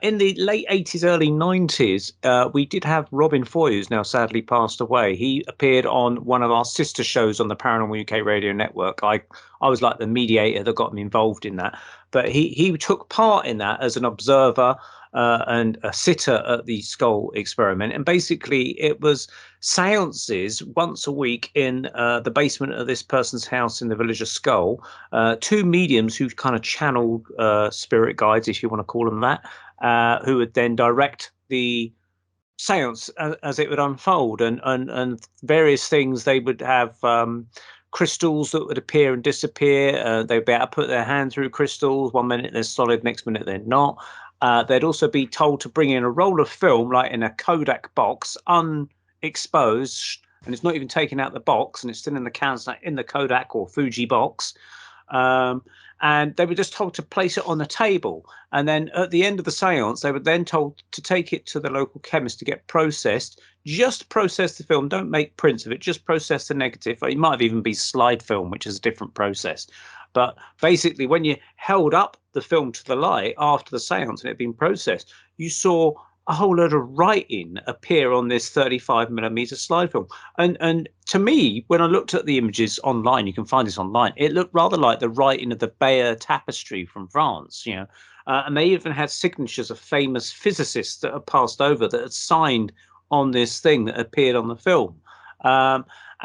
Speaker 2: In the late 80s, early 90s, we did have Robin Foy, who's now sadly passed away. He appeared on one of our sister shows on the Paranormal UK radio network. I was like the mediator that got me involved in that. But he took part in that as an observer and a sitter at the skull experiment. And basically it was seances once a week in the basement of this person's house in the Village of Skull. 2 mediums who kind of channeled spirit guides, if you want to call them that, who would then direct the seance as it would unfold, and various things. They would have crystals that would appear and disappear. They'd be able to put their hand through crystals. 1 minute they're solid, next minute they're not. They'd also be told to bring in a roll of film, like in a Kodak box, unexposed, and it's not even taken out the box, and it's still in the cans, like in the Kodak or Fuji box. And they were just told to place it on the table. And then at the end of the seance, they were then told to take it to the local chemist to get processed. Just process the film. Don't make prints of it. Just process the negative. It might have even been slide film, which is a different process. But basically, when you held up the film to the light after the seance and it had been processed, you saw a whole load of writing appear on this 35mm slide film. And to me, when I looked at the images online, you can find this online, it looked rather like the writing of the Bayeux Tapestry from France, and they even had signatures of famous physicists that had passed over that had signed on this thing that appeared on the film.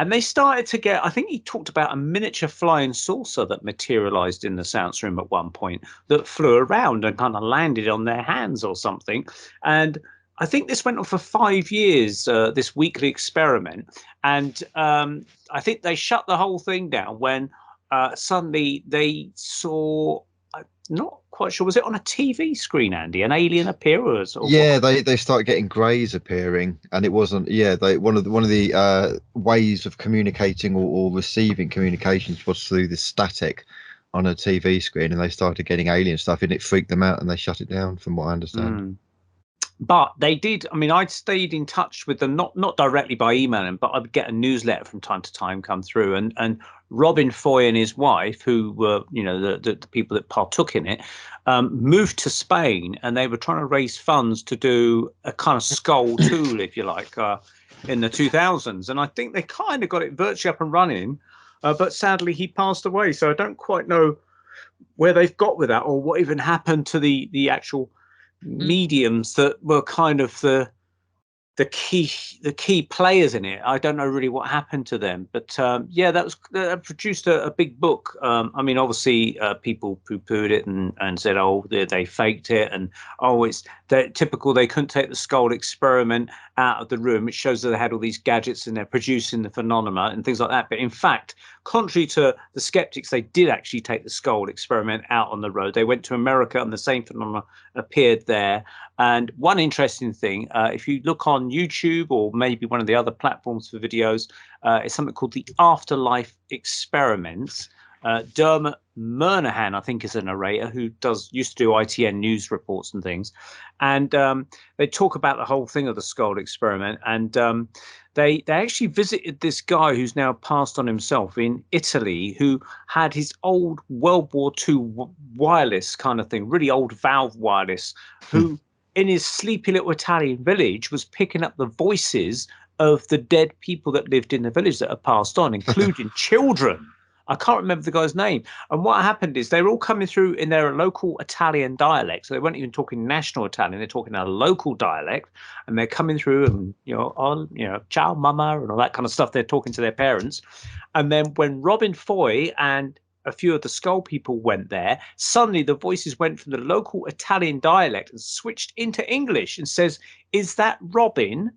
Speaker 2: And they started to get, I think he talked about a miniature flying saucer that materialized in the seance room at one point that flew around and kind of landed on their hands or something. And I think this went on for 5 years, this weekly experiment. And I think they shut the whole thing down when suddenly they saw, not quite sure, was it on a TV screen, Andy, an alien appear?
Speaker 1: Yeah, they started getting greys appearing, and it wasn't. Yeah, one of the ways of communicating or receiving communications was through the static on a TV screen, and they started getting alien stuff, and it freaked them out, and they shut it down, from what I understand.
Speaker 2: But they did. I mean, I'd stayed in touch with them, not directly by emailing, but I would get a newsletter from time to time come through. And Robin Foy and his wife, who were, the people that partook in it, moved to Spain, and they were trying to raise funds to do a kind of skull tool, if you like, in the 2000s. And I think they kind of got it virtually up and running, but sadly he passed away. So I don't quite know where they've got with that, or what even happened to the actual mediums that were kind of the the key players in it. I don't know really what happened to them, but that produced a big book. I mean, obviously, people poo-pooed it and said, "Oh, they faked it," and it's typical. They couldn't take the skull experiment out of the room. It shows that they had all these gadgets and they're producing the phenomena and things like that. But in fact, contrary to the skeptics, they did actually take the skull experiment out on the road. They went to America and the same phenomena appeared there. And one interesting thing, if you look on YouTube or maybe one of the other platforms for videos, it's something called the Afterlife Experiments. Dermot Murnahan, I think, is a narrator who used to do ITN news reports and things. And they talk about the whole thing of the skull experiment. And they actually visited this guy who's now passed on himself in Italy, who had his old World War II wireless kind of thing, really old valve wireless, who in his sleepy little Italian village was picking up the voices of the dead people that lived in the village that had passed on, including children. I can't remember the guy's name. And what happened is they were all coming through in their local Italian dialect. So they weren't even talking national Italian. They're talking a local dialect. And they're coming through and, ciao, mama, and all that kind of stuff. They're talking to their parents. And then when Robin Foy and a few of the skull people went there, suddenly the voices went from the local Italian dialect and switched into English and says, "Is that Robin?"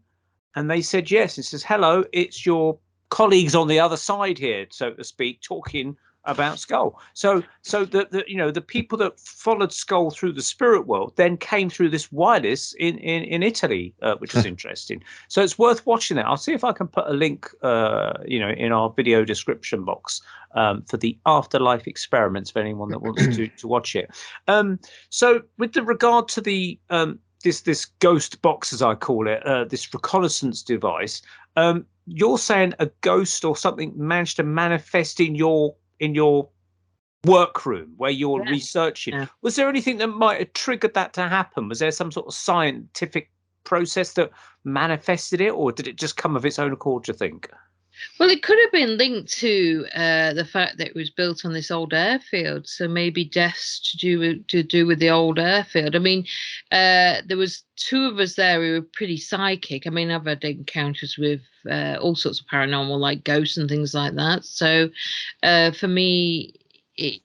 Speaker 2: And they said, "Yes." It says, "Hello, it's your colleagues on the other side here, so to speak, talking about Skull." So the people that followed Skull through the spirit world then came through this wireless in Italy, which is interesting. So it's worth watching that. I'll see if I can put a link, in our video description box for the Afterlife Experiments for anyone that wants to watch it. So with the regard to the this ghost box, as I call it, this reconnaissance device. You're saying a ghost or something managed to manifest in your workroom where you're researching. Yeah. Was there anything that might have triggered that to happen? Was there some sort of scientific process that manifested it, or did it just come of its own accord, do you think?
Speaker 3: Well, it could have been linked to the fact that it was built on this old airfield. So maybe deaths to do with the old airfield. I mean, there was two of us there who were pretty psychic. I mean, I've had encounters with all sorts of paranormal, like ghosts and things like that. So for me, it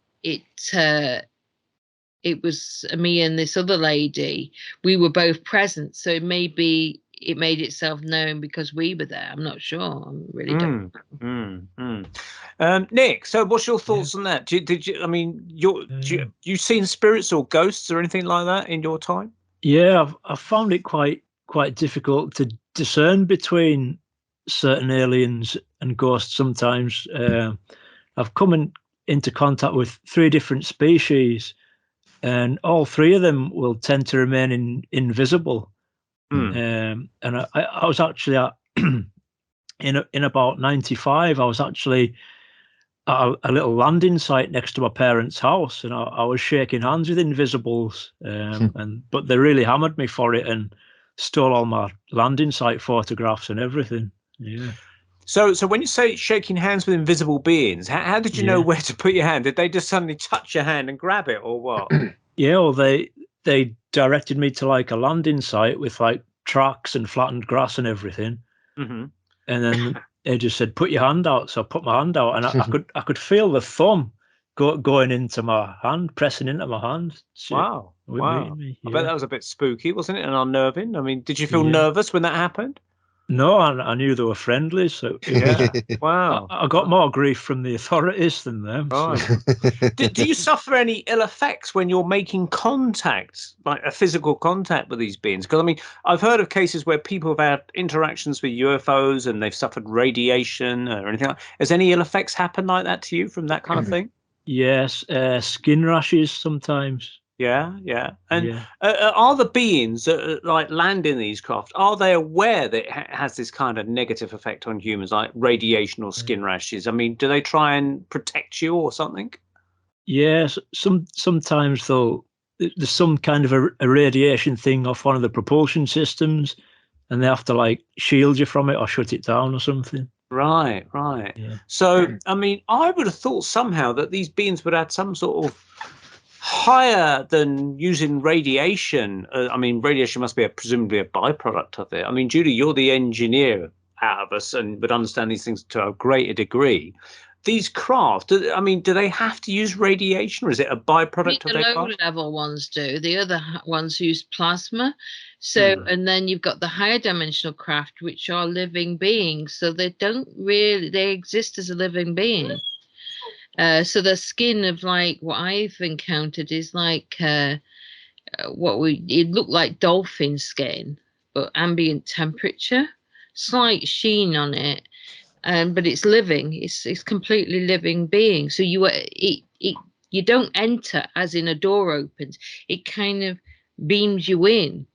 Speaker 3: was me and this other lady. We were both present. So maybe it made itself known because we were there. I'm not sure. I really don't know.
Speaker 2: Nick, so what's your thoughts on that? You seen spirits or ghosts or anything like that in your time?
Speaker 4: Yeah, I've found it quite difficult to discern between certain aliens and ghosts sometimes. I've come into contact with 3 different species, and all 3 of them will tend to remain invisible. And I was actually at in about 95. I was actually at a little landing site next to my parents' house, and I was shaking hands with invisibles, but they really hammered me for it and stole all my landing site photographs and everything. Yeah.
Speaker 2: So when you say shaking hands with invisible beings, how did you know where to put your hand? Did they just suddenly touch your hand and grab it, or what?
Speaker 4: Yeah, well, they directed me to like a landing site with like tracks and flattened grass and everything. Mm-hmm. And then they just said, "Put your hand out." So I put my hand out, and I could feel the thumb going into my hand, pressing into my hand.
Speaker 2: Wow. Me. I bet that was a bit spooky, wasn't it? And unnerving. I mean, did you feel nervous when that happened?
Speaker 4: No, I knew they were friendly, so yeah.
Speaker 2: Wow.
Speaker 4: I got more grief from the authorities than them.
Speaker 2: Right. So. Do you suffer any ill effects when you're making contact, like a physical contact with these beings? Because I mean, I've heard of cases where people have had interactions with UFOs and they've suffered radiation or anything. Has any ill effects happened like that to you from that kind of thing?
Speaker 4: Yes, skin rashes sometimes.
Speaker 2: Yeah. And are the beings that like land in these craft, are they aware that it has this kind of negative effect on humans, like radiation or skin rashes? I mean, do they try and protect you or something?
Speaker 4: Yes, sometimes though, there's some kind of a radiation thing off one of the propulsion systems, and they have to like shield you from it or shut it down or something.
Speaker 2: Right. Yeah. So, I mean, I would have thought somehow that these beings would add some sort of higher than using radiation. I mean, radiation must be presumably a byproduct of it. I mean, Judy, you're the engineer out of us and would understand these things to a greater degree. These craft, I mean, do they have to use radiation, or is it a byproduct of their craft?
Speaker 3: The low-level ones do. The other ones use plasma. So, and then you've got the higher dimensional craft, which are living beings. So they exist as a living being. So the skin of like what I've encountered is like it looked like dolphin skin, but ambient temperature, slight sheen on it. But it's living. It's completely living being. So you don't enter as in a door opens. It kind of beams you in,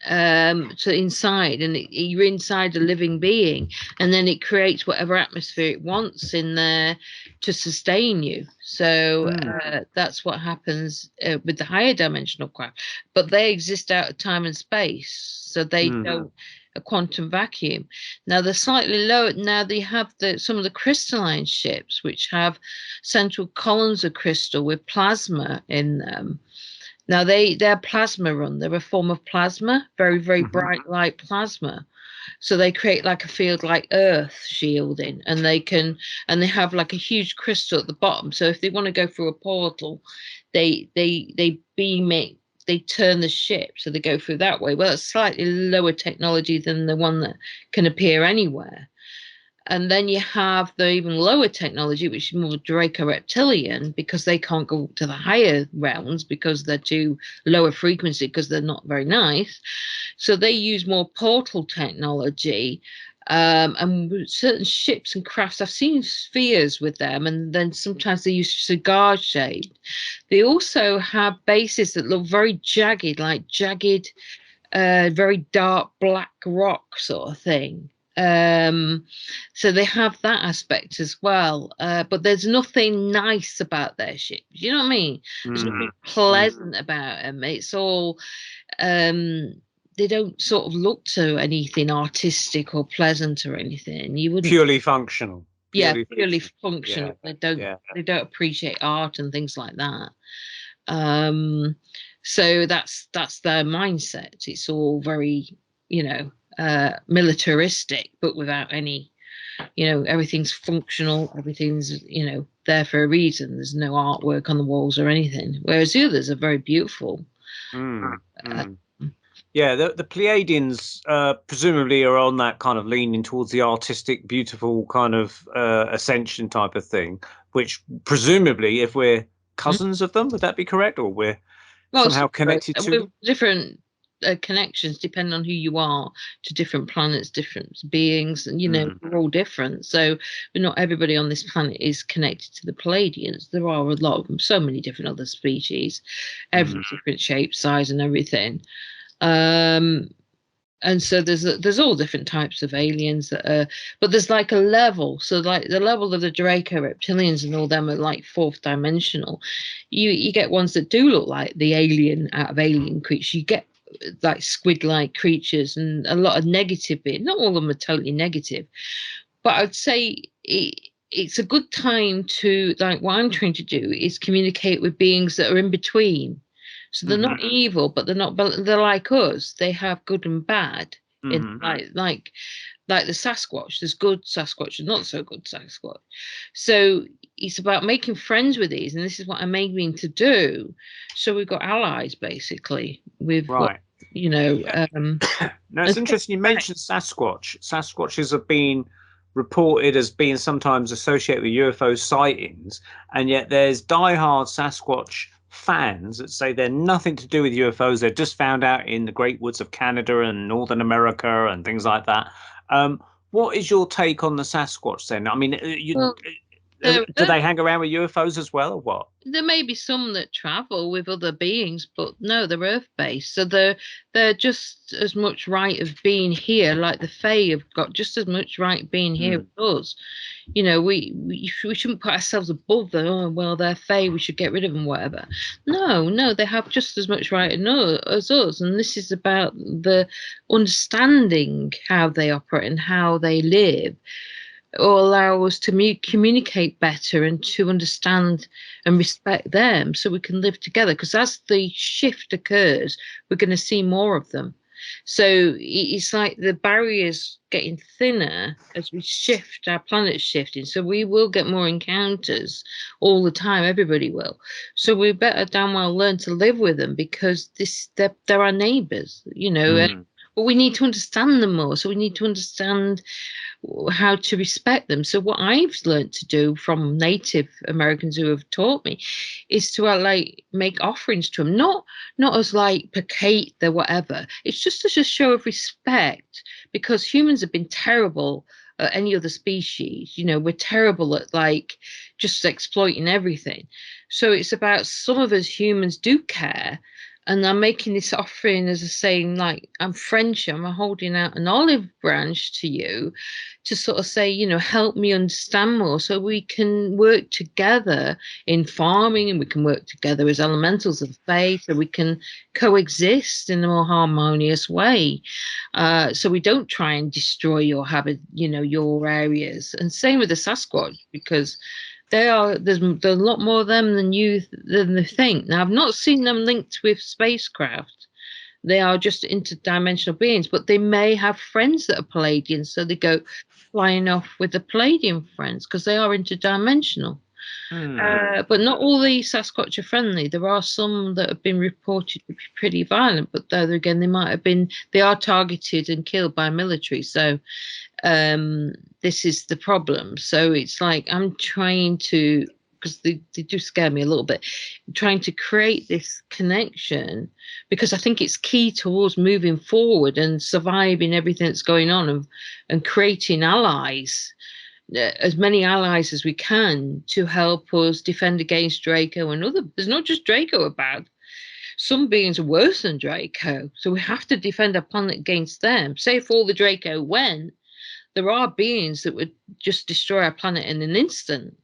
Speaker 3: so inside, and you're inside a living being, and then it creates whatever atmosphere it wants in there to sustain you. So that's what happens with the higher dimensional craft. But they exist out of time and space, so they don't. A quantum vacuum. Now they're slightly lower. Now they have some of the crystalline ships, which have central columns of crystal with plasma in them. Now they're plasma run. They're a form of plasma, very, very bright light plasma. So they create like a field like Earth shielding, and they have like a huge crystal at the bottom. So if they want to go through a portal, they beam it. They turn the ship, so they go through that way. Well, it's slightly lower technology than the one that can appear anywhere. And then you have the even lower technology, which is more Draco Reptilian, because they can't go to the higher realms because they're too lower frequency, because they're not very nice. So they use more portal technology. And certain ships and crafts, I've seen spheres with them, and then sometimes they use cigar shaped. They also have bases that look very jagged, like very dark black rock sort of thing. So they have that aspect as well. But there's nothing nice about their ships. You know what I mean? There's nothing pleasant about them. It's all they don't sort of look to anything artistic or pleasant or anything. You wouldn't
Speaker 2: purely functional.
Speaker 3: Purely functional.
Speaker 2: Yeah.
Speaker 3: They don't appreciate art and things like that. So that's their mindset. It's all very, militaristic, but without any, everything's functional. Everything's, there for a reason. There's no artwork on the walls or anything. Whereas the others are very beautiful.
Speaker 2: Yeah, the Pleiadians presumably are on that kind of leaning towards the artistic, beautiful kind of ascension type of thing, which presumably, if we're cousins of them, would that be correct? Or we're somehow connected to them?
Speaker 3: Different connections depending on who you are to different planets, different beings, and we're all different. So not everybody on this planet is connected to the Pleiadians. There are a lot of them, so many different other species, every different shape, size, and everything. And so there's all different types of aliens but there's like a level. So like the level of the Draco Reptilians and all them are like fourth dimensional. You get ones that do look like the alien out of Alien creatures. You get like squid-like creatures and a lot of negative bit. Not all of them are totally negative, but I'd say it's a good time to, like, what I'm trying to do is communicate with beings that are in between. So they're not evil, but they're like us. They have good and bad. In like the Sasquatch. There's good Sasquatch and not so good Sasquatch. So it's about making friends with these, and this is what I'm aiming to do. So we've got allies basically with
Speaker 2: right. Now it's interesting you mentioned Sasquatch. Sasquatches have been reported as being sometimes associated with UFO sightings, and yet there's diehard Sasquatch fans that say they're nothing to do with UFOs. They're just found out in the great woods of Canada and Northern America and things like that. What is your take on the Sasquatch then? I mean, do they hang around with UFOs as well, or what?
Speaker 3: There may be some that travel with other beings, but no, they're Earth-based. So they're just as much right of being here, like the Fae have got just as much right being here with us. We shouldn't put ourselves above them. Oh, well, they're Fae, we should get rid of them, whatever. No, they have just as much right as us. And this is about the understanding how they operate and how they live. or allow us to communicate better and to understand and respect them so we can live together. Because as the shift occurs, we're going to see more of them. So it's like the barriers getting thinner as we shift, our planet's shifting. So we will get more encounters all the time. Everybody will. So we better damn well learn to live with them, because they're our neighbors, but we need to understand them more. So we need to understand how to respect them. So what I've learned to do from Native Americans who have taught me is to like make offerings to them, not as like placate the whatever. It's just as a show of respect, because humans have been terrible at any other species. We're terrible at like just exploiting everything. So it's about, some of us humans do care. And I'm making this offering as a saying, like, I'm friendship, I'm holding out an olive branch to you to sort of say, help me understand more, so we can work together in farming, and we can work together as elementals of faith, so we can coexist in a more harmonious way. So we don't try and destroy your habit, your areas. And same with the Sasquatch, because there's a lot more of them than they think. Now, I've not seen them linked with spacecraft. They are just interdimensional beings, but they may have friends that are Pleiadians, so they go flying off with the Pleiadian friends because they are interdimensional. But not all the Sasquatch are friendly. There are some that have been reported to be pretty violent, but there again, they are targeted and killed by military. So this is the problem. So it's like I'm trying to, because they do scare me a little bit, trying to create this connection, because I think it's key towards moving forward and surviving everything that's going on, and creating allies, as many allies as we can, to help us defend against Draco and other. There's not just Draco about. Some beings are worse than Draco, so we have to defend our planet against them. Say if all the Draco went, there are beings that would just destroy our planet in an instant,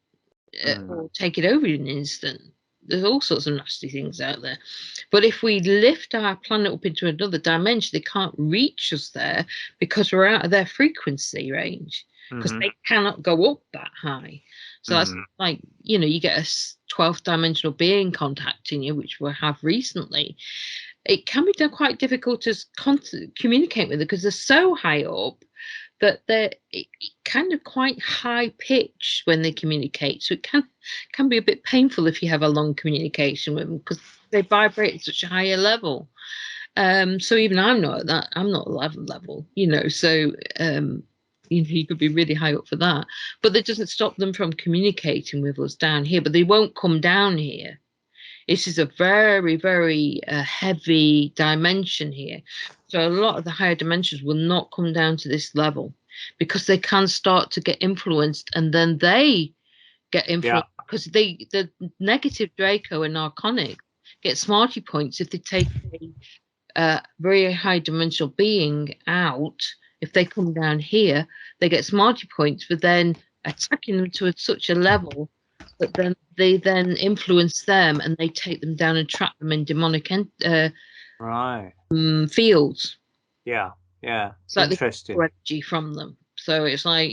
Speaker 3: or take it over in an instant. There's all sorts of nasty things out there. But if we lift our planet up into another dimension, they can't reach us there because we're out of their frequency range, because they cannot go up that high. So that's like, you get a 12th dimensional being contacting you, which we have recently. It can be done quite difficult to communicate with them, because they're so high up that they're kind of quite high pitched when they communicate. So it can be a bit painful if you have a long communication with them, because they vibrate at such a higher level. So even I'm not at that. I'm not 11 level, so you could be really high up for that. But that doesn't stop them from communicating with us down here. But they won't come down here. This is a very, very heavy dimension here. So a lot of the higher dimensions will not come down to this level, because they can start to get influenced, and then they get influenced, because the negative Draco and Archonic get smarty points if they take a very high dimensional being out. If they come down here, they get smarty points for then attacking them to such a level that then they influence them, and they take them down and trap them in demonic fields.
Speaker 2: Yeah.
Speaker 3: It's like
Speaker 2: interesting
Speaker 3: energy from them. So it's like,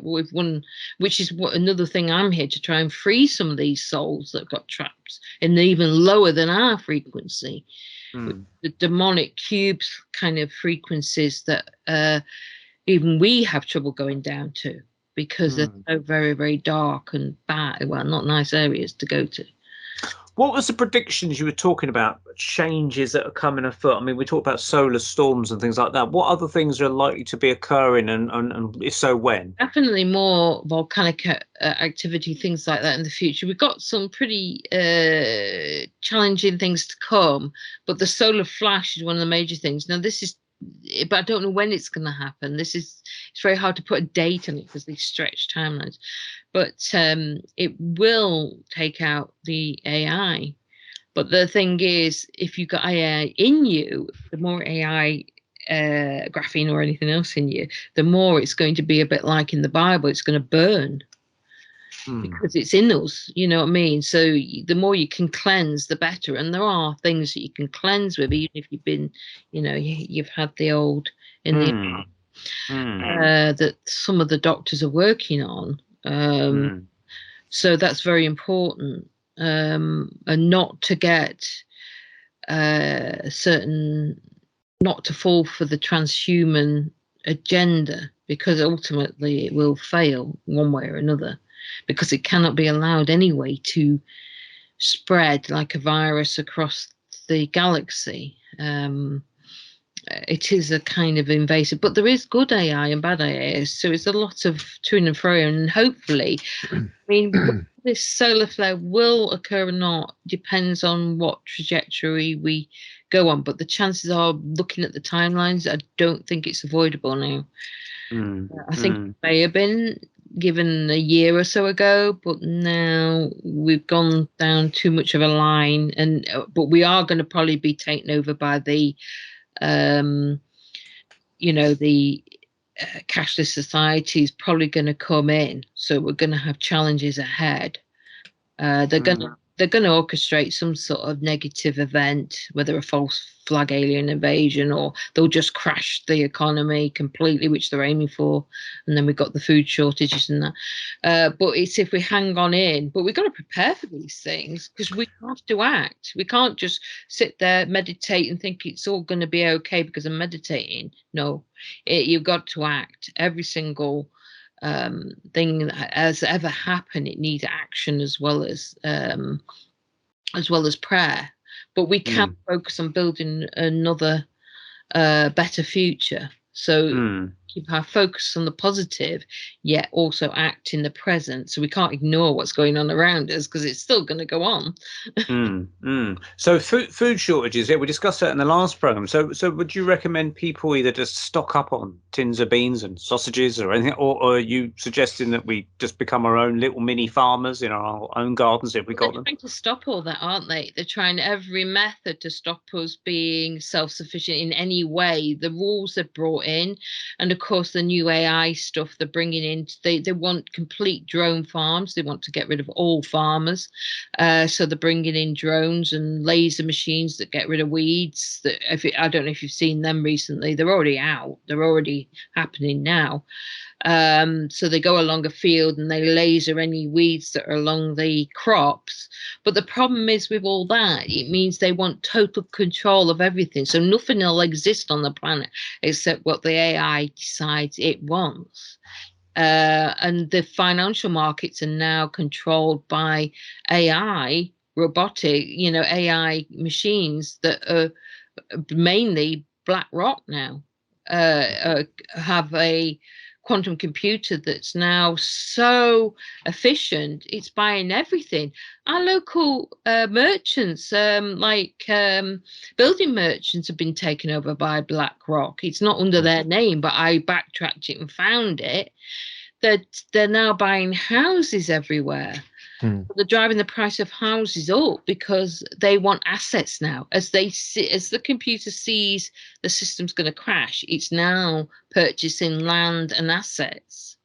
Speaker 3: we've won, which is what another thing I'm here to try and free some of these souls that got trapped in even lower than our frequency. The demonic cubes kind of frequencies that even we have trouble going down to, because they're so very, very dark and bad. Well, not nice areas to go to.
Speaker 2: What was the predictions you were talking about? Changes that are coming afoot. I mean, we talked about solar storms and things like that. What other things are likely to be occurring, and if so, when?
Speaker 3: Definitely more volcanic activity, things like that in the future. We've got some pretty challenging things to come, but the solar flash is one of the major things. Now, but I don't know when it's going to happen. It's very hard to put a date on it because they stretch timelines. But it will take out the AI. But the thing is, if you've got AI in you, the more AI graphene or anything else in you, the more it's going to be a bit like in the Bible. It's going to burn because it's in us. You know what I mean? So the more you can cleanse, the better. And there are things that you can cleanse with, even if you've been, you've had the old in the that some of the doctors are working on. So that's very important, and not to get not to fall for the transhuman agenda, because ultimately it will fail one way or another, because it cannot be allowed anyway to spread like a virus across the galaxy. It is a kind of invasive, but there is good AI and bad AI, so it's a lot of to and fro, and hopefully, I mean, whether this solar flare will occur or not depends on what trajectory we go on, but the chances are, looking at the timelines, I don't think it's avoidable now. I think it may have been given a year or so ago, but now we've gone down too much of a line, and but we are going to probably be taken over by the the cashless society is probably going to come in, so we're going to have challenges ahead. They're going to orchestrate some sort of negative event, whether a false flag alien invasion, or they'll just crash the economy completely, which they're aiming for, and then we've got the food shortages and that. But it's if we hang on in, but we've got to prepare for these things, because we have to act. We can't just sit there, meditate, and think it's all going to be okay because I'm meditating. No, you've got to act. Every single thing that has ever happened, it needs action as well as prayer. But we can focus on building another better future. So keep our focus on the positive, yet also act in the present. So we can't ignore what's going on around us, because it's still going to go on.
Speaker 2: So food shortages, yeah, we discussed that in the last program. So would you recommend people either just stock up on tins of beans and sausages or anything, or are you suggesting that we just become our own little mini farmers in our own gardens if we got them?
Speaker 3: They're trying to stop all that, aren't they? They're trying every method to stop us being self-sufficient in any way. The rules they've brought in, and of course the new AI stuff they're bringing in, they want complete drone farms. They want to get rid of all farmers, so they're bringing in drones and laser machines that get rid of weeds. I don't know if you've seen them recently. They're already out. They're already happening now. So they go along a field and they laser any weeds that are along the crops. But the problem is with all that, it means they want total control of everything. So nothing will exist on the planet except what the AI decides it wants. And the financial markets are now controlled by AI, robotic, AI machines that are mainly BlackRock now, have a quantum computer that's now so efficient, it's buying everything. Our local merchants, building merchants, have been taken over by BlackRock. It's not under their name, but I backtracked it and found it. That they're now buying houses everywhere. They're driving the price of houses up because they want assets now. As the computer sees the system's going to crash, it's now purchasing land and assets.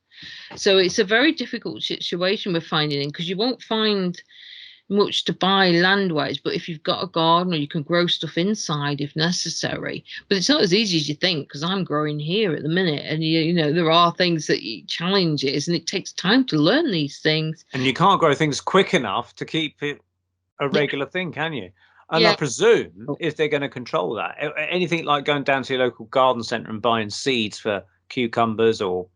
Speaker 3: So it's a very difficult situation we're finding in, because you won't find much to buy land-wise, but if you've got a garden, or you can grow stuff inside if necessary. But it's not as easy as you think, because I'm growing here at the minute, and there are things that challenges, and it takes time to learn these things.
Speaker 2: And you can't grow things quick enough to keep it a regular thing, can you? And I presume if they're going to control that, anything like going down to your local garden centre and buying seeds for cucumbers or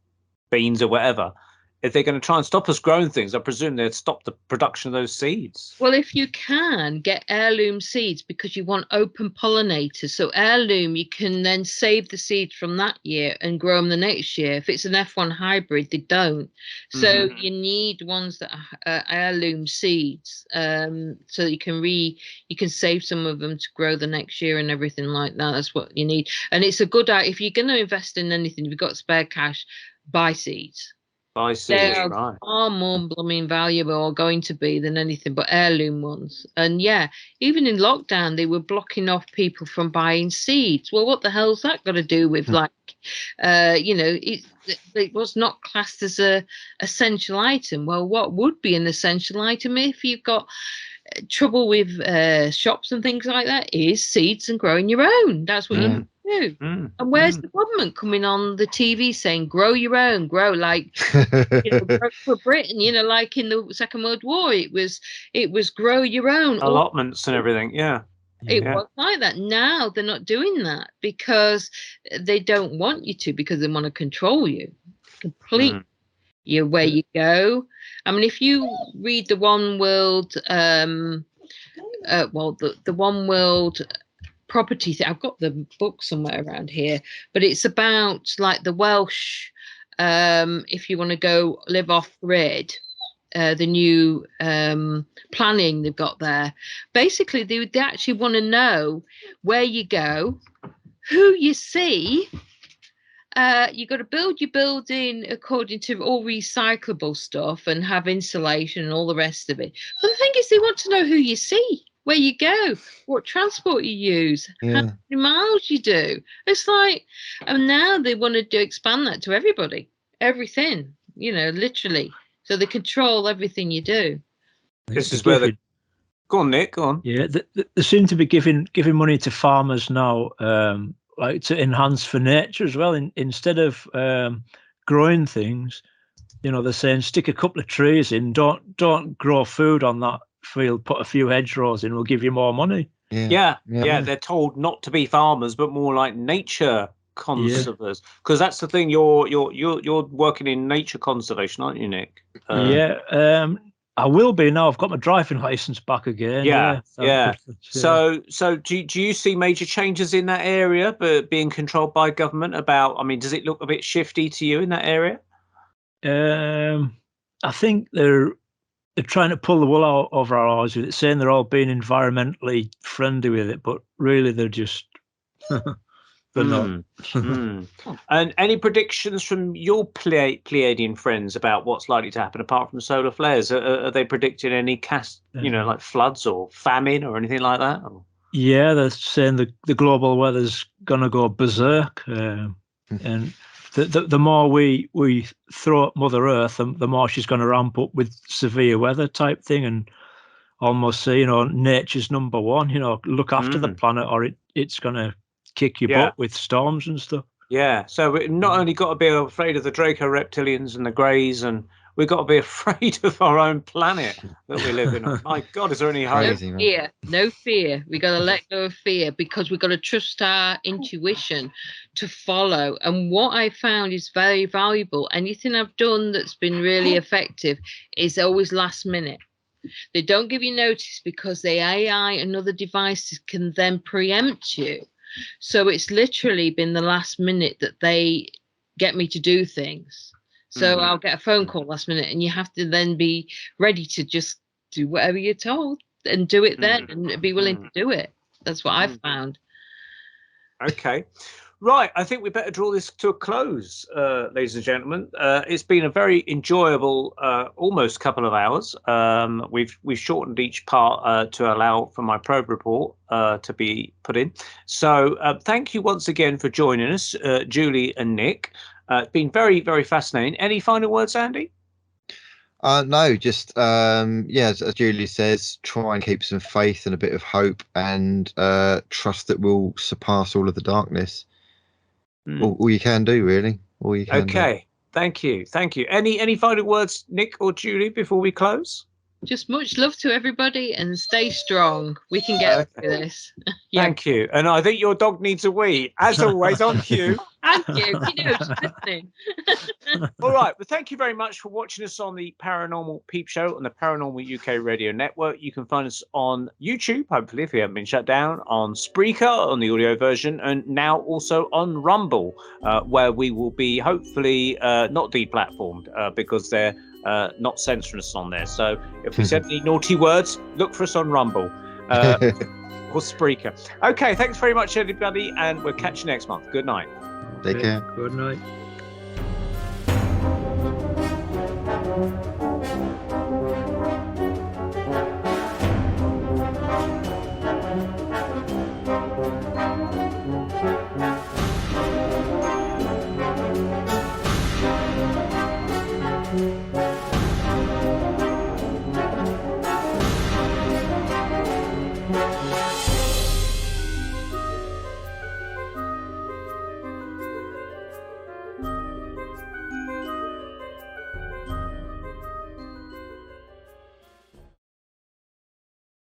Speaker 2: beans or whatever, if they're going to try and stop us growing things, I presume they'd stop the production of those seeds.
Speaker 3: Well, if you can get heirloom seeds, because you want open pollinators. So heirloom, you can then save the seeds from that year and grow them the next year. If it's an F1 hybrid, they don't. So you need ones that are heirloom seeds, so you can save some of them to grow the next year and everything like that. That's what you need. And it's a good idea. If you're going to invest in anything, if you've got spare cash, buy seeds. They're far more blooming valuable, or going to be, than anything but heirloom ones. And even in lockdown, they were blocking off people from buying seeds. Well, what the hell's that got to do with it was not classed as a essential item. Well, what would be an essential item if you've got trouble with shops and things like that? Is seeds and growing your own. That's what you need. do. And where's the government coming on the TV saying, grow your own, grow like, grow for Britain, like in the Second World War, it was grow your own.
Speaker 2: Allotments and everything, yeah.
Speaker 3: It was like that. Now they're not doing that because they don't want you to, because they want to control you completely. Where you go. I mean, if you read the One World, the One World property thing, I've got the book somewhere around here, but it's about like the Welsh, if you want to go live off grid, the new planning they've got there. Basically, they actually want to know where you go, who you see. You've got to build your building according to all recyclable stuff and have insulation and all the rest of it. But the thing is, they want to know who you see, where you go, what transport you use, how many miles you do. It's like, and now they want to expand that to everybody, everything, literally. So they control everything you do.
Speaker 2: This is where they... Go on, Nick, go on.
Speaker 4: Yeah, they seem to be giving money to farmers now, like to enhance for nature as well. Instead of growing things, they're saying stick a couple of trees in. Don't grow food on that field. Put a few hedgerows in. We'll give you more money.
Speaker 2: Yeah. They're told not to be farmers, but more like nature conservers. Because that's the thing. You're working in nature conservation, aren't you, Nick?
Speaker 4: I will be now. I've got my driving license back again.
Speaker 2: So do you see major changes in that area, but being controlled by government? Does it look a bit shifty to you in that area?
Speaker 4: I think they're trying to pull the wool out over our eyes with it, saying they're all being environmentally friendly with it, but really they're just they're not.
Speaker 2: And any predictions from your Pleiadian friends about what's likely to happen apart from solar flares? Are they predicting any like floods or famine or anything like that?
Speaker 4: Yeah, they're saying the global weather's gonna go berserk, and the more we throw at Mother Earth, the more she's going to ramp up with severe weather type thing, and almost say, nature's number one. Look after the planet, or it's going to kick your butt with storms and stuff.
Speaker 2: Yeah, so we not only got to be afraid of the Draco Reptilians and the Greys, and we've got to be afraid of our own planet that we live in. My God, is there any hope?
Speaker 3: No fear. We got to let go of fear, because we got to trust our intuition to follow. And what I found is very valuable. Anything I've done that's been really effective is always last minute. They don't give you notice because the AI and other devices can then preempt you. So it's literally been the last minute that they get me to do things. So I'll get a phone call last minute, and you have to then be ready to just do whatever you're told and do it then, and be willing to do it. That's what I've found.
Speaker 2: Okay. Right. I think we better draw this to a close, ladies and gentlemen. It's been a very enjoyable almost couple of hours. We've shortened each part to allow for my probe report to be put in. So thank you once again for joining us, Julie and Nick. It's been very, very fascinating. Any final words, Andy?
Speaker 1: No, just as Julie says, try and keep some faith and a bit of hope, and trust that we'll surpass all of the darkness. All you can do, really. All you can do.
Speaker 2: Okay, thank you. Any final words, Nick or Julie, before we close?
Speaker 3: Just much love to everybody, and stay strong. We can get through this.
Speaker 2: Thank you. And I think your dog needs a wee, as always, on cue.
Speaker 3: Thank you. Just listening.
Speaker 2: All right. Well, thank you very much for watching us on the Paranormal Peep Show on the Paranormal UK Radio Network. You can find us on YouTube, hopefully, if we haven't been shut down, on Spreaker, on the audio version, and now also on Rumble, where we will be hopefully not deplatformed because they're not censoring us on there. So if we said any naughty words, look for us on Rumble or Spreaker. Okay, thanks very much, everybody, and we'll catch you next month. Good night.
Speaker 1: Take care.
Speaker 4: Good night.